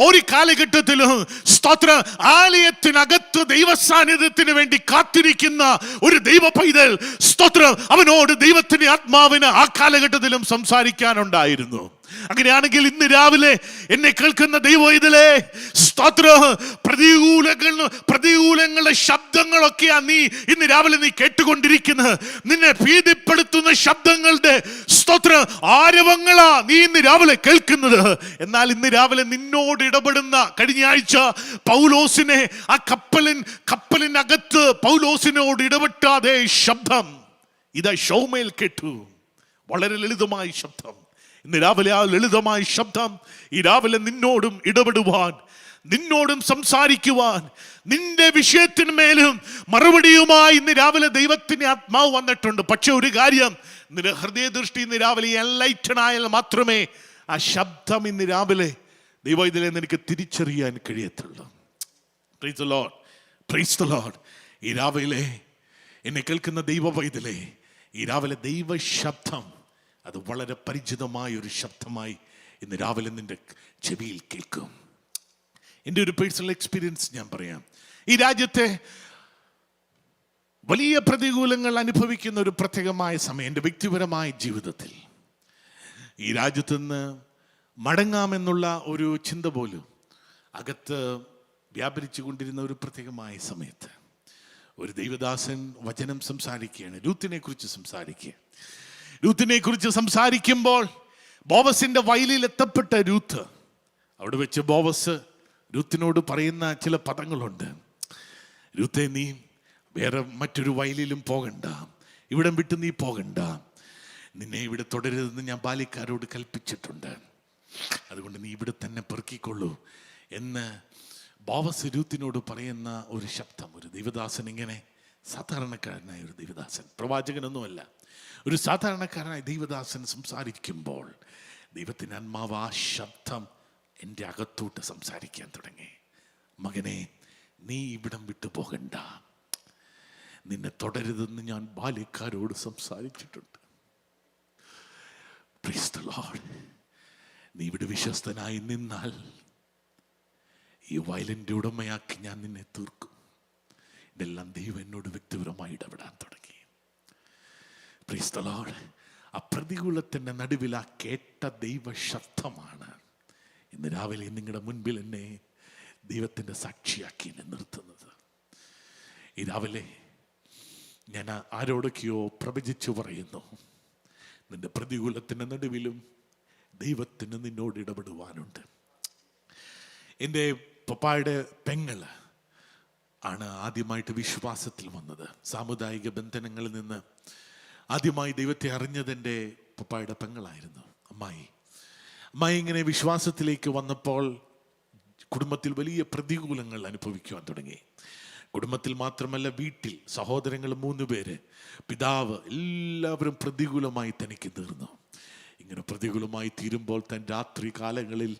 ഒരു കാലഘട്ടത്തിലും സ്തോത്രം, ആലയത്തിനകത്ത് ദൈവ സാന്നിധ്യത്തിന് വേണ്ടി കാത്തിരിക്കുന്ന ഒരു ദൈവ പൈതൽ, സ്തോത്രം, അവനോട് ദൈവത്തിന്റെ ആത്മാവിന് ആ കാലഘട്ടത്തിലും സംസാരിക്കാനുണ്ടായിരുന്നു. അങ്ങനെയാണെങ്കിൽ ഇന്ന് രാവിലെ എന്നെ കേൾക്കുന്ന ദൈവവൈതലേ, സ്തോത്രം, പ്രതികൂലങ്ങളുടെ ശബ്ദങ്ങളൊക്കെയാ നീ ഇന്ന് രാവിലെ നീ കേട്ടുകൊണ്ടിരിക്കുന്നത്. നിന്നെ ഭീതിപ്പെടുത്തുന്ന ശബ്ദങ്ങളുടെ സ്തോത്രം ആരവങ്ങളാ നീ ഇന്ന് രാവിലെ കേൾക്കുന്നത്. എന്നാൽ ഇന്ന് രാവിലെ നിന്നോട് ഇടപെടുന്ന, കഴിഞ്ഞ ആഴ്ച പൗലോസിനെ ആ കപ്പലിനകത്ത് പൗലോസിനോട് ഇടപെട്ട അതേ ശബ്ദം ഇതാ ശൗമേൽ കേട്ടു. വളരെ ലളിതമായ ശബ്ദം. ഇന്ന് രാവിലെ ആ ലളിതമായ ശബ്ദം ഈ രാവിലെ നിന്നോടും ഇടപെടുവാൻ, നിന്നോടും സംസാരിക്കുവാൻ, നിന്റെ വിഷയത്തിന്മേലും മറുപടിയുമായി ഇന്ന് രാവിലെ ദൈവത്തിന്റെ ആത്മാവ് വന്നിട്ടുണ്ട്. പക്ഷെ ഒരു കാര്യം, നിന്റെ ഹൃദയദൃഷ്ടി ഇന്ന് രാവിലെ എൻലൈറ്റനായാൽ മാത്രമേ ആ ശബ്ദം ഇന്ന് രാവിലെ ദൈവം ഇതിലെ നിനക്ക് തിരിച്ചറിയാൻ കഴിയത്തുള്ളൂ. Praise the lord. Praise the lord. ഈ രാവിലെ എന്നെ കേൾക്കുന്ന ദൈവ പൈതലേ, ഈ രാവിലെ ദൈവ ശബ്ദം അത് വളരെ പരിചിതമായ ഒരു ശബ്ദമായി ഇന്ന് രാവിലെ നിന്റെ ചെവിയിൽ കേൾക്കും. എൻ്റെ ഒരു പേഴ്സണൽ എക്സ്പീരിയൻസ് ഞാൻ പറയാം. ഈ രാജ്യത്തെ വലിയ പ്രതികൂലങ്ങൾ അനുഭവിക്കുന്ന ഒരു പ്രത്യേകമായ സമയം എൻ്റെ വ്യക്തിപരമായ ജീവിതത്തിൽ, ഈ രാജ്യത്ത് നിന്ന് മടങ്ങാമെന്നുള്ള ഒരു ചിന്ത പോലും അകത്ത് വ്യാപരിച്ചു കൊണ്ടിരുന്ന ഒരു പ്രത്യേകമായ സമയത്ത് ഒരു ദൈവദാസൻ വചനം സംസാരിക്കുകയാണ്. രൂത്തിനെ കുറിച്ച് സംസാരിക്കുക. രൂത്തിനെ കുറിച്ച് സംസാരിക്കുമ്പോൾ ബോവസിന്റെ വയലിൽ എത്തപ്പെട്ട രൂത്ത്, അവിടെ വെച്ച് ബോവസ് രൂത്തിനോട് പറയുന്ന ചില പദങ്ങളുണ്ട്. രൂത്തെ, നീ വേറെ മറ്റൊരു വയലിലും പോകണ്ട, ഇവിടം വിട്ട് നീ പോകണ്ട, നിന്നെ ഇവിടെ തുടരുതെന്ന് ഞാൻ ബാല്യക്കാരോട് കൽപ്പിച്ചിട്ടുണ്ട്, അതുകൊണ്ട് നീ ഇവിടെ തന്നെ പെറുക്കിക്കൊള്ളൂ എന്ന് ഭാവസ്വരൂപത്തിനോട് പറയുന്ന ഒരു ശബ്ദം. ഒരു ദൈവദാസൻ ഇങ്ങനെ, സാധാരണക്കാരനായ ഒരു ദൈവദാസൻ, പ്രവാചകനൊന്നുമല്ല, ഒരു സാധാരണക്കാരനായ ദൈവദാസൻ സംസാരിക്കുമ്പോൾ ദൈവത്തിൻ്റെ ആത്മാവ് ആ ശബ്ദം എൻ്റെ അകത്തോട്ട് സംസാരിക്കാൻ തുടങ്ങി. മകനെ, നീ ഇവിടം വിട്ടു പോകണ്ട, നിന്നെ തുടരുതെന്ന് ഞാൻ ബാല്യക്കാരോട് സംസാരിച്ചിട്ടുണ്ട്. Praise the Lord. നീ ഇവിടെ വിശ്വസ്തനായി നിന്നാൽ ഈ വയലിൻ്റെ ഉടമയാക്കി ഞാൻ നിന്നെ തീർക്കും. ഇതെല്ലാം ദൈവം എന്നോട് വ്യക്തിപരമായി ഇടപെടാൻ തുടങ്ങി. Praise the Lord. ആ പ്രതികൂലത്തിൻ്റെ നടുവിൽ ആ കേട്ട ദൈവ ശബ്ദമാണ് ഇന്ന് രാവിലെ നിങ്ങളുടെ മുൻപിൽ എന്നെ ദൈവത്തിൻ്റെ സാക്ഷിയാക്കി എന്നെ നിർത്തുന്നത്. ഈ രാവിലെ ഞാൻ ആരോടൊക്കെയോ പ്രവചിച്ചു പറയുന്നു, നിന്റെ പ്രതികൂലത്തിൻ്റെ നടുവിലും ദൈവത്തിന് നിന്നോട് ഇടപെടുവാനുണ്ട്. എൻ്റെ പപ്പായുടെ പെങ്ങള് ആണ് ആദ്യമായിട്ട് വിശ്വാസത്തിൽ വന്നത്. സാമുദായിക ബന്ധനങ്ങളിൽ നിന്ന് ആദ്യമായി ദൈവത്തെ അറിഞ്ഞത് എൻ്റെ പപ്പായുടെ പെങ്ങളായിരുന്നു, അമ്മായി. അമ്മായി ഇങ്ങനെ വിശ്വാസത്തിലേക്ക് വന്നപ്പോൾ കുടുംബത്തിൽ വലിയ പ്രതികൂലങ്ങൾ അനുഭവിക്കുവാൻ തുടങ്ങി. കുടുംബത്തിൽ മാത്രമല്ല, വീട്ടിൽ സഹോദരങ്ങൾ 3 പേര്, പിതാവ്, എല്ലാവരും പ്രതികൂലമായി തനിക്ക് തീർന്നു. ഇങ്ങനെ പ്രതികൂലമായി തീരുമ്പോൾ തൻ രാത്രി കാലങ്ങളിൽ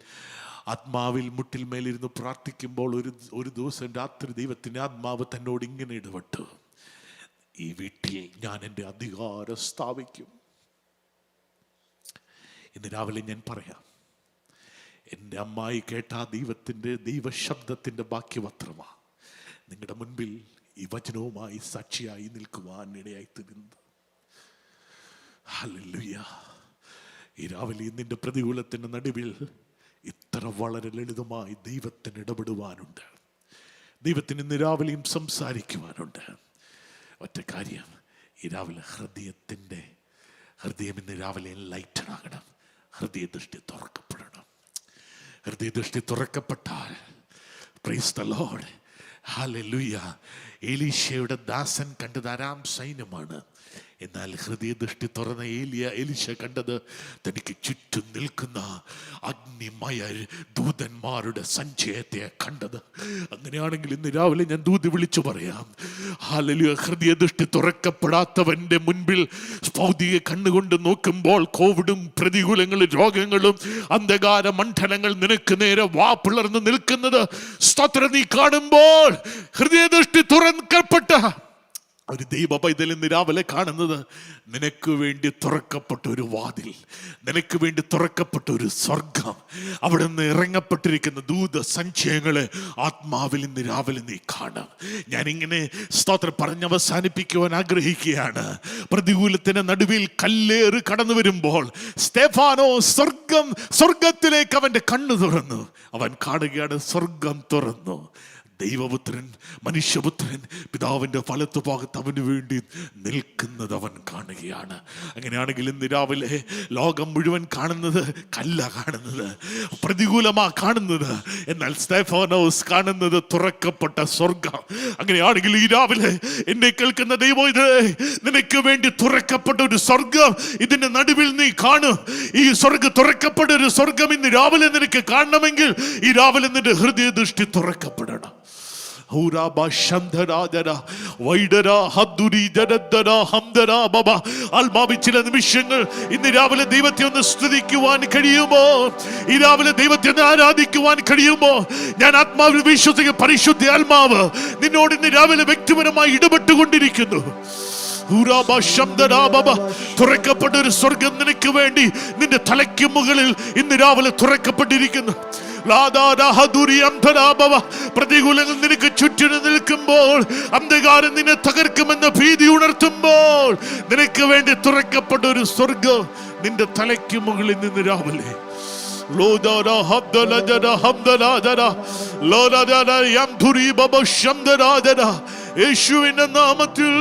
ആത്മാവിൽ മുട്ടിൽ മേലിരുന്ന് പ്രാർത്ഥിക്കുമ്പോൾ ഒരു ദിവസം രാത്രി ദൈവത്തിൻ്റെ ആത്മാവ് തന്നോട് ഇങ്ങനെ ഇടപെട്ടു, ഈ വീട്ടിൽ ഞാൻ എൻ്റെ അധികാരം സ്ഥാപിക്കും. ഇന്ന് രാവിലെ ഞാൻ പറയാം, എൻ്റെ അമ്മായി കേട്ട ആ ദൈവശബ്ദത്തിൻ്റെ ബാക്കിപത്രമാണ് നിങ്ങളുടെ മുൻപിൽ ഈ വചനവുമായി സാക്ഷിയായി നിൽക്കുവാൻ ഇടയായി തീരുന്നത്. ഹല്ലേലൂയ. ഈ രാവിലെ നിന്റെ പ്രതികൂലത്തിൻ്റെ നടുവിൽ ഇത്ര വളരെ ലളിതമായി ദൈവത്തിന് ഇടപെടുവാനുണ്ട്. ദൈവത്തിന് ഇന്ന് രാവിലെയും സംസാരിക്കുവാനുണ്ട്. ഒറ്റ കാര്യം, ഈ രാവിലെ ഹൃദയം ഇന്ന് രാവിലെ ലൈറ്റഡ് ആകണം. ഹൃദയദൃഷ്ടി തുറക്കപ്പെടണം. ഹൃദയദൃഷ്ടി തുറക്കപ്പെട്ടാൽ, പ്രൈസ് ദ ലോർഡ്, ഹല്ലേലൂയ, എലീശയുടെ ദാസൻ കണ്ടത് അരാം സൈന്യമാണ്. എന്നാൽ ഹൃദയദൃഷ്ടി തുറന്ന എലീശ കണ്ടത് തനിക്ക് ചുറ്റും നിൽക്കുന്ന അഗ്നിമയ ദൂതന്മാരുടെ സഞ്ചയത്തെ കണ്ടത്. അങ്ങനെയാണെങ്കിൽ ഇന്ന് രാവിലെ ഞാൻ ദൂതി വിളിച്ചു പറയാം, ഹല്ലേലൂയ, ഹൃദയദൃഷ്ടി തുറക്കപ്പെടാത്തവന്റെ മുൻപിൽ ഭൗതിക കണ്ണുകൊണ്ട് നോക്കുമ്പോൾ കോവിഡും പ്രതികൂലങ്ങളും രോഗങ്ങളും അന്ധകാര മണ്ഡലങ്ങൾ നിനക്ക് നേരെ വാ പിളർന്ന് നിൽക്കുന്നത് സ്തോത്രം നീ കാണുമ്പോൾ ഹൃദയദൃഷ്ടി തുറക്കപ്പെട്ട ഒരു ദൈവ പൈതൽ ഇന്ന് രാവിലെ കാണുന്നത് നിനക്ക് വേണ്ടി തുറക്കപ്പെട്ട ഒരു വാതിൽ, നിനക്ക് വേണ്ടി തുറക്കപ്പെട്ട ഒരു സ്വർഗം, അവിടെ നിന്ന് ഇറങ്ങപ്പെട്ടിരിക്കുന്ന ദൂത സഞ്ചയങ്ങളെ ആത്മാവിൽ ഇന്ന് രാവിലെ നീ കാണാം. ഞാനിങ്ങനെ സ്തോത്രം പറഞ്ഞ് അവസാനിപ്പിക്കുവാൻ ആഗ്രഹിക്കുകയാണ്. പ്രതികൂലത്തിന്റെ നടുവിൽ കല്ലേറ് കടന്നു വരുമ്പോൾ സ്തെഫാനോ സ്വർഗത്തിലേക്ക് അവന്റെ കണ്ണു തുറന്നു. അവൻ കാണുകയാണ്, സ്വർഗം തുറന്നു. ദൈവപുത്രൻ, മനുഷ്യപുത്രൻ പിതാവിൻ്റെ വലത്തു ഭാഗത്ത് അവന് വേണ്ടി നിൽക്കുന്നത് അവൻ കാണുകയാണ്. അങ്ങനെയാണെങ്കിൽ ഇന്ന് രാവിലെ ലോകം മുഴുവൻ കാണുന്നത് കല്ല കാണുന്നത്, പ്രതികൂലമാ കാണുന്നത്. എന്നാൽ സ്തെഫാനോസ് കാണുന്നത് തുറക്കപ്പെട്ട സ്വർഗം. അങ്ങനെയാണെങ്കിൽ ഈ രാവിലെ എന്നെ കേൾക്കുന്ന ദൈവം, ഇത് നിനക്ക് വേണ്ടി തുറക്കപ്പെട്ട ഒരു സ്വർഗം ഇതിന്റെ നടുവിൽ നീ കാണും. ഈ തുറക്കപ്പെട്ട ഒരു സ്വർഗം ഇന്ന് രാവിലെ നിനക്ക് കാണണമെങ്കിൽ ഈ രാവിലെ നിന്റെ ഹൃദയദൃഷ്ടി തുറക്കപ്പെടണം. ചില നിമിഷങ്ങൾ ഇന്ന് രാവിലെ ദൈവത്തെ ഒന്ന് സ്തുതിക്കുവാൻ കഴിയുമോ? ഈ രാവിലെ ദൈവത്തെ ഒന്ന് ആരാധിക്കുവാൻ കഴിയുമോ? ഞാൻ ആത്മാവിൽ വിശ്വസിക്കുന്ന പരിശുദ്ധ ആത്മാവ് നിന്നോട് ഇന്ന് രാവിലെ വ്യക്തിപരമായി ഇടപെട്ടുകൊണ്ടിരിക്കുന്നു. തുറക്കപ്പെട്ട ഒരു സ്വർഗം നിനക്ക് വേണ്ടി നിന്റെ തലയ്ക്ക് മുകളിൽ ഇന്ന് രാവിലെ തുറക്കപ്പെട്ടിരിക്കുന്നു. പ്രതികൂലങ്ങൾ നിനക്ക് ചുറ്റിനു നിൽക്കുമ്പോൾ, അന്ധകാരം നിന്നെ തകർക്കുമെന്ന ഭീതി ഉണർത്തുമ്പോൾ, നിനക്ക് വേണ്ടി തുറക്കപ്പെട്ട ഒരു സ്വർഗം നിന്റെ തലയ്ക്ക് മുകളിൽ നിന്ന് രാവിലെ യേശുവിന്റെ നാമത്തിൽ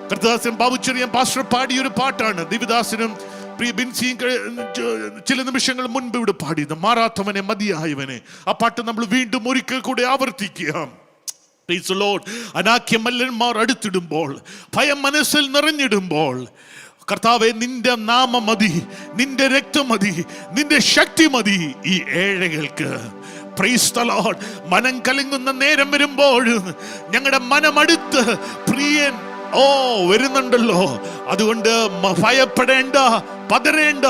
കർത്താദാസൻ ബാബുച്ചെറിയാൻ പാസ്റ്റർ പാടിയൊരു പാട്ടാണ്. ദിവദാസനും പ്രിയ ബിൻസിയും ചില നിമിഷങ്ങൾ മുൻപ് ഇവിടെ പാടിയത് മാറാത്തവനെ മതിയായവനെ. ആ പാട്ട് നമ്മൾ വീണ്ടും ഒരിക്കൽ കൂടെ ആവർത്തിക്കുക. അനാക്യമല്ലന്മാർ അടുത്തിടുമ്പോൾ, ഭയം മനസ്സിൽ നിറഞ്ഞിടുമ്പോൾ, കർത്താവേ, നിന്റെ നാമം മതി, നിന്റെ രക്തം മതി, നിന്റെ ശക്തി മതി ഈ ഏഴകൾക്ക്. Price the Lord. മനം കലങ്ങുന്ന നേരം വരുമ്പോൾ ഞങ്ങളുടെ മനമടുത്ത് പ്രിയൻ വരുന്നുണ്ടല്ലോ. അതുകൊണ്ട് ഭയപ്പെടേണ്ട, പതറേണ്ട.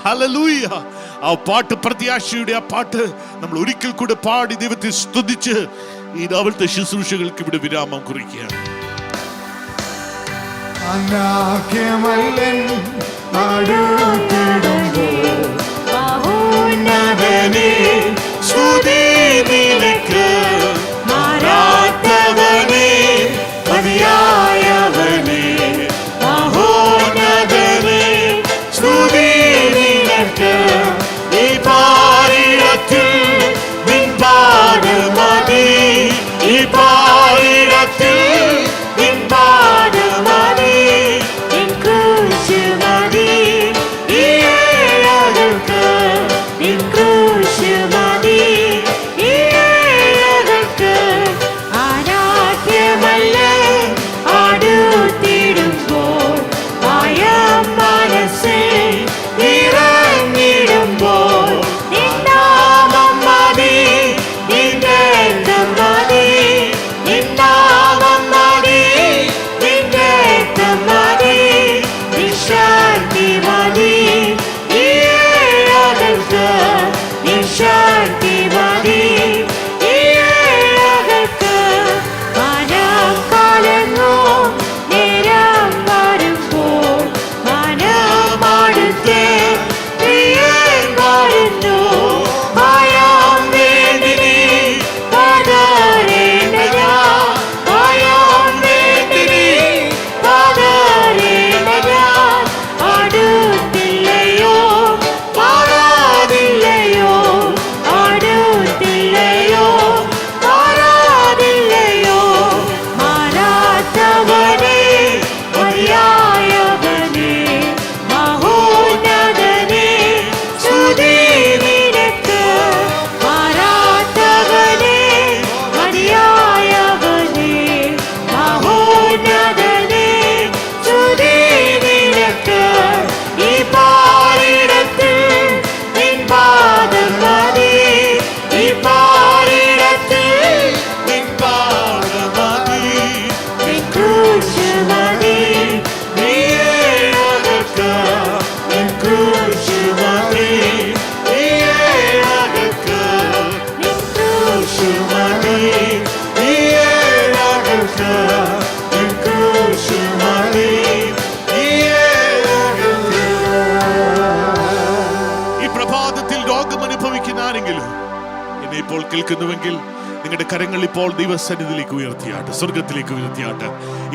ഹല്ലേലൂയ. ആ പാട്ട്, പ്രത്യാശയുടെ ആ പാട്ട് നമ്മൾ ഒരിക്കൽ കൂടെ പാടി ദൈവത്തെ സ്തുതിച്ച് ഈ രാവിലത്തെ ശുശ്രൂഷകൾക്ക് ഇവിടെ വിരാമം കുറിക്കുകയാണ്. അനാഖ്യമല്ലൻ അടുത്തിടുമ്പോൾ മഹോന്നതനേ സ്തുതി നിനക്ക്. മാറാത്തവനേ, മതിയായവനേ, മഹോന്നതനേ സ്തുതി നിനക്ക്. ഈ പാരിടത്തിൽ നിൻ പാദമതി, ഈ പാരിടത്തിൽ നിൻ പാദമതി, നിൻ ക്രൂശ് മതി ഈ ഏഴകൾക്ക്, നിൻ ക്രൂശ് മതി ഈ ഏഴകൾക്ക്. അനാഥ്യമല്ല അടുത്തിടുമ്പോൾ ഭയം മനസ്സിൽ നിറഞ്ഞിടുമ്പോൾ നിൻ നാമം മതി, നിന്റെ രക്തം മതി, നിൻ നാമം മതി, നിന്റെ രക്തം മതി, നിൻ ശക്തി മതി ഈ ഏഴകൾക്ക്, നിൻ ശക്തി മതി ഈ ഏഴകൾക്ക്. മനം കലങ്ങും നേരം വരുമ്പോൾ മനമടുത്ത് പ്രിയൻ വരുന്നു. ഭയം വേണ്ടി നീ പതറേണ്ടതാ, ഭയം വേണ്ടി നീ പതറേണ്ടതാ. അടുത്തില്ലയോ, മാറാതില്ലയോ, അടുത്തില്ലയോ, മാറാതില്ലയോ. മാറാത്തവനേ, മതിയായവനേ, മഹോന്നതനേ സ്തുതി നിനക്ക്. മാറാത്തവനേ, മതിയായവനേ, മഹോന്നതനേ സ്തുതി നിനക്ക്. ഈ പാരിടത്തിൽ നിൻ പാദം മതി, ഈ പാരിടത്തിൽ നിൻ പാദം മതി, നിൻ ക്രൂശ് മതി ഈ ഏഴകൾക്ക്, നിൻ ക്രൂശ് മതി ഈ ഏഴകൾക്ക്, നിൻ ക്രൂശ് മതി ഈ ഏഴകൾക്ക്, നിൻ ക്രൂശ് മതി ഈ ഏഴകൾക്ക്. ഈ പ്രഭാതത്തിൽ രോഗം അനുഭവിക്കുന്ന ആരെങ്കിലും എന്നെ ഇപ്പോൾ കേൾക്കുന്നുവെങ്കിൽ നിങ്ങളുടെ കരങ്ങൾ ഇപ്പോൾ ദൈവസന്നിധിയിലേക്ക് ഉയർത്തിയാട്ട്, സ്വർഗത്തിലേക്ക് ഉയർത്തിയാട്ട്.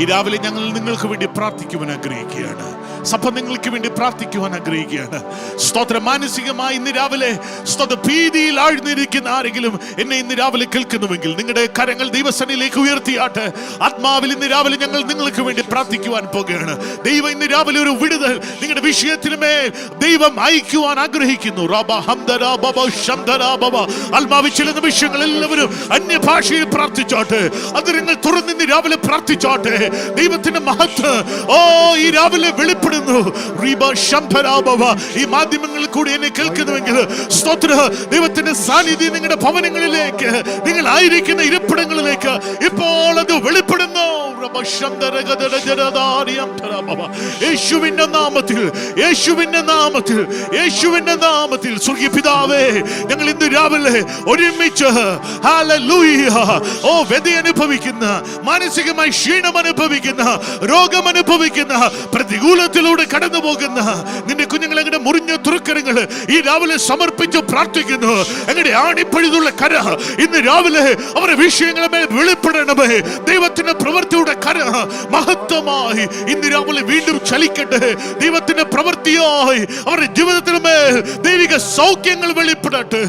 ഈ രാവിലെ ഞങ്ങൾ നിങ്ങൾക്ക് വേണ്ടി പ്രാർത്ഥിക്കുവാൻ ആഗ്രഹിക്കുകയാണ്. സഭ നിങ്ങൾക്ക് വേണ്ടി പ്രാർത്ഥിക്കുവാൻ ആഗ്രഹിക്കുകയാണ്. സ്തോത്രം. മാനസികമായി ഇന്ന് രാവിലെ ഭീതിയിൽ ആഴ്ന്നിരിക്കുന്ന ആരെങ്കിലും എന്നെ ഇന്ന് രാവിലെ കേൾക്കുന്നുവെങ്കിൽ നിങ്ങളുടെ കരങ്ങൾ ദൈവസന്നിധിയിലേക്ക് ഉയർത്തിയാട്ട്. ആത്മാവിൽ ഇന്ന് രാവിലെ ഞങ്ങൾ നിങ്ങൾക്ക് വേണ്ടി പ്രാർത്ഥിക്കുവാൻ പോകുകയാണ്. ദൈവം ഇന്ന് രാവിലെ ഒരു വിടുതൽ നിങ്ങളുടെ വിഷയത്തിനുമേൽ ദൈവം അയക്കുവാൻ ആഗ്രഹിക്കുന്നു. ആത്മാവിൽ ചില നിമിഷങ്ങൾ എല്ലാവരും അന്യഭാഷയിൽ പ്രാർത്ഥിച്ചോട്ടെ. അത് നിങ്ങൾ തുറന്നിന്ന് രാവിലെ പ്രാർത്ഥിച്ചോട്ടെ. ദൈവത്തിന്റെ മഹത്വം ഈ രാവിലെ വെളിപ്പെടുന്നു. ഈ മാധ്യമങ്ങളിൽ കൂടി എന്നെ കേൾക്കുന്നുവെങ്കിൽ സ്തോത്ര, ദൈവത്തിന്റെ സാന്നിധ്യം നിങ്ങളുടെ ഭവനങ്ങളിലേക്ക്, നിങ്ങൾ ആയിരിക്കുന്ന ഇരിപ്പിടങ്ങളിലേക്ക് ഇപ്പോൾ അത് വെളിപ്പെടുന്നു. യേശുവിന്റെ നാമത്തിൽ, യേശുവിന്റെ നാമത്തിൽ, യേശുവിന്റെ നാമത്തിൽ. സ്വർഗീയ പിതാവേ, ഞങ്ങൾ ഇന്ന് രാവിലെ ഒരുമിച്ച് വ്യത അനുഭവിക്കുന്ന, മാനസികമായി ക്ഷീണം അനുഭവിക്കുന്ന, രോഗം അനുഭവിക്കുന്ന, പ്രതികൂലത്തിലൂടെ കടന്നു പോകുന്ന നിന്റെ കുഞ്ഞുങ്ങൾ എങ്ങനെ മുറിഞ്ഞ തുറക്കരങ്ങൾ ഈ രാവിലെ സമർപ്പിച്ച് പ്രാർത്ഥിക്കുന്നു. എങ്ങനെ ആണിപ്പഴുതുള്ള കര ഇന്ന് രാവിലെ അവരുടെ വിഷയങ്ങളെ മേൽ വെളിപ്പെടണമേ. ദൈവത്തിന്റെ പ്രവൃത്തിയുടെ കര മഹത്വമായി ഇന്ന് രാവിലെ വീണ്ടും ചലിക്കട്ടെ. ദൈവത്തിന്റെ പ്രവൃത്തിയായി അവരുടെ ജീവിതത്തിന് മേൽ ദൈവിക സൗഖ്യങ്ങൾ വെളിപ്പെടട്ടെ.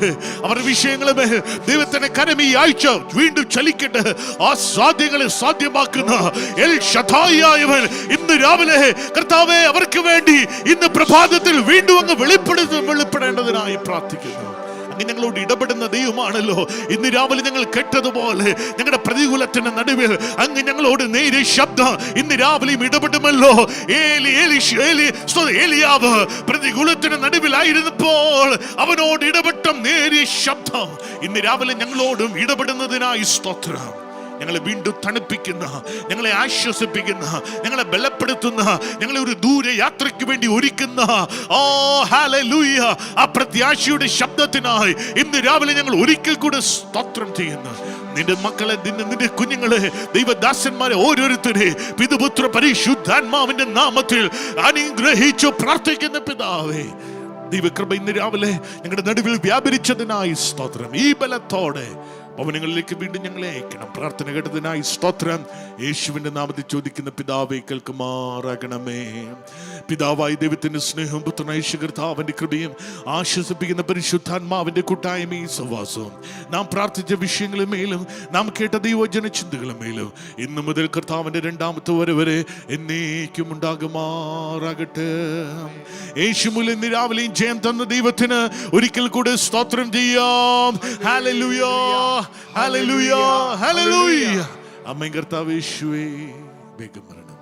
അവരുടെ വിഷയങ്ങളെ മേൽ ദൈവത്തിന്റെ കരം ഈ ആഴ്ച വീണ്ടും ചലിക്കട്ടെ. ആ സാധ്യങ്ങളെ സാധ്യമാക്കുന്ന എൽ ഷദായിയായവൻ ഇന്ന് രാവിലെ കർത്താവേ അവർക്ക് വേണ്ടി ഇന്ന് പ്രഭാതത്തിൽ വീണ്ടും അങ്ങ് വെളിപ്പെടേണ്ടതിനായി പ്രാർത്ഥിക്കുന്നു. അങ്ങ് ഞങ്ങളോട് ഇടപെടുന്ന ദൈവമാണല്ലോ. ഇന്ന് രാവിലെ ഞങ്ങൾ കേട്ടതുപോലെ ഞങ്ങളുടെ പ്രതികൂലത്തിന്റെ നടുവിൽ അങ്ങ് ഞങ്ങളോട് നേരിയ ശബ്ദം ഇന്ന് രാവിലെയും ഇടപെടുമല്ലോ. ഏലിയാവ് പ്രതികൂലത്തിന് നടുവിലായിരുന്നപ്പോൾ അവനോട് ഇടപെട്ട നേരിയ ശബ്ദം ഇന്ന് രാവിലെ ഞങ്ങളോടും ഇടപെടുന്നതിനായി സ്തോത്രം. ഞങ്ങളെ വീണ്ടും തണുപ്പിക്കുന്ന, ഞങ്ങളെ ആശ്വസിപ്പിക്കുന്ന, ഞങ്ങളെ ബലപ്പെടുത്തുന്ന, ഞങ്ങളെ ഒരു ദൂര യാത്രയ്ക്ക് വേണ്ടി ഒരുക്കുന്ന ഹല്ലേലൂയ ആ പ്രത്യാശയുടെ ശബ്ദത്തിനായി ഇന്ന് രാവിലെ ഞങ്ങൾ ഒരിക്കൽ കൂടെ സ്തോത്രം ചെയ്യുന്നു. നിന്റെ മക്കളെ, നിന്റെ കുഞ്ഞുങ്ങളെ, ദൈവദാസന്മാരെ ഓരോരുത്തരെ പിതൃപുത്ര പരിശുദ്ധാത്മാവിന്റെ നാമത്തിൽ അനുഗ്രഹിച്ചു പ്രാർത്ഥിക്കുന്ന പിതാവേ, ദൈവകൃപ ഇന്ന് രാവിലെ ഞങ്ങളുടെ നടുവിൽ വ്യാപരിച്ചതിനായി സ്തോത്രം. ഈ ബലത്തോടെ ഭവനങ്ങളിലേക്ക് വീണ്ടും ഞങ്ങളെ അയക്കണം. പ്രാർത്ഥന കേട്ടതിനായി സ്തോത്രം. യേശുവിന്റെ നാമത്തിൽ ചോദിക്കുന്ന പിതാവേ, കേൾക്കുമാറാകണമേ. പിതാവായ ദൈവത്തിന്റെ സ്നേഹവും പുത്രനായ കർത്താവിന്റെ കൃപയും ആശ്വസിപ്പിക്കുന്ന പരിശുദ്ധാത്മാവിന്റെ കൂട്ടായ്മയും സഹവാസവും നാം പ്രാർത്ഥിച്ച വിഷയങ്ങളും മേലും നാം കേട്ട ദൈവവചന ചിന്തകളും മേലും ഇന്നു മുതൽ കർത്താവിന്റെ രണ്ടാമത്തെ വരെ എന്നേക്കും ഉണ്ടാകുമാറാകട്ടെ. യേശു മൂലം ഇന്ന് രാവിലെയും ജയം തന്ന ദൈവത്തിന് ഒരിക്കൽ കൂടെ സ്തോത്രം ചെയ്യാം. Hallelujah, hallelujah, hallelujah. അമ്മേ കർത്താവേ യേശുവേ, വേഗം വരണമേ.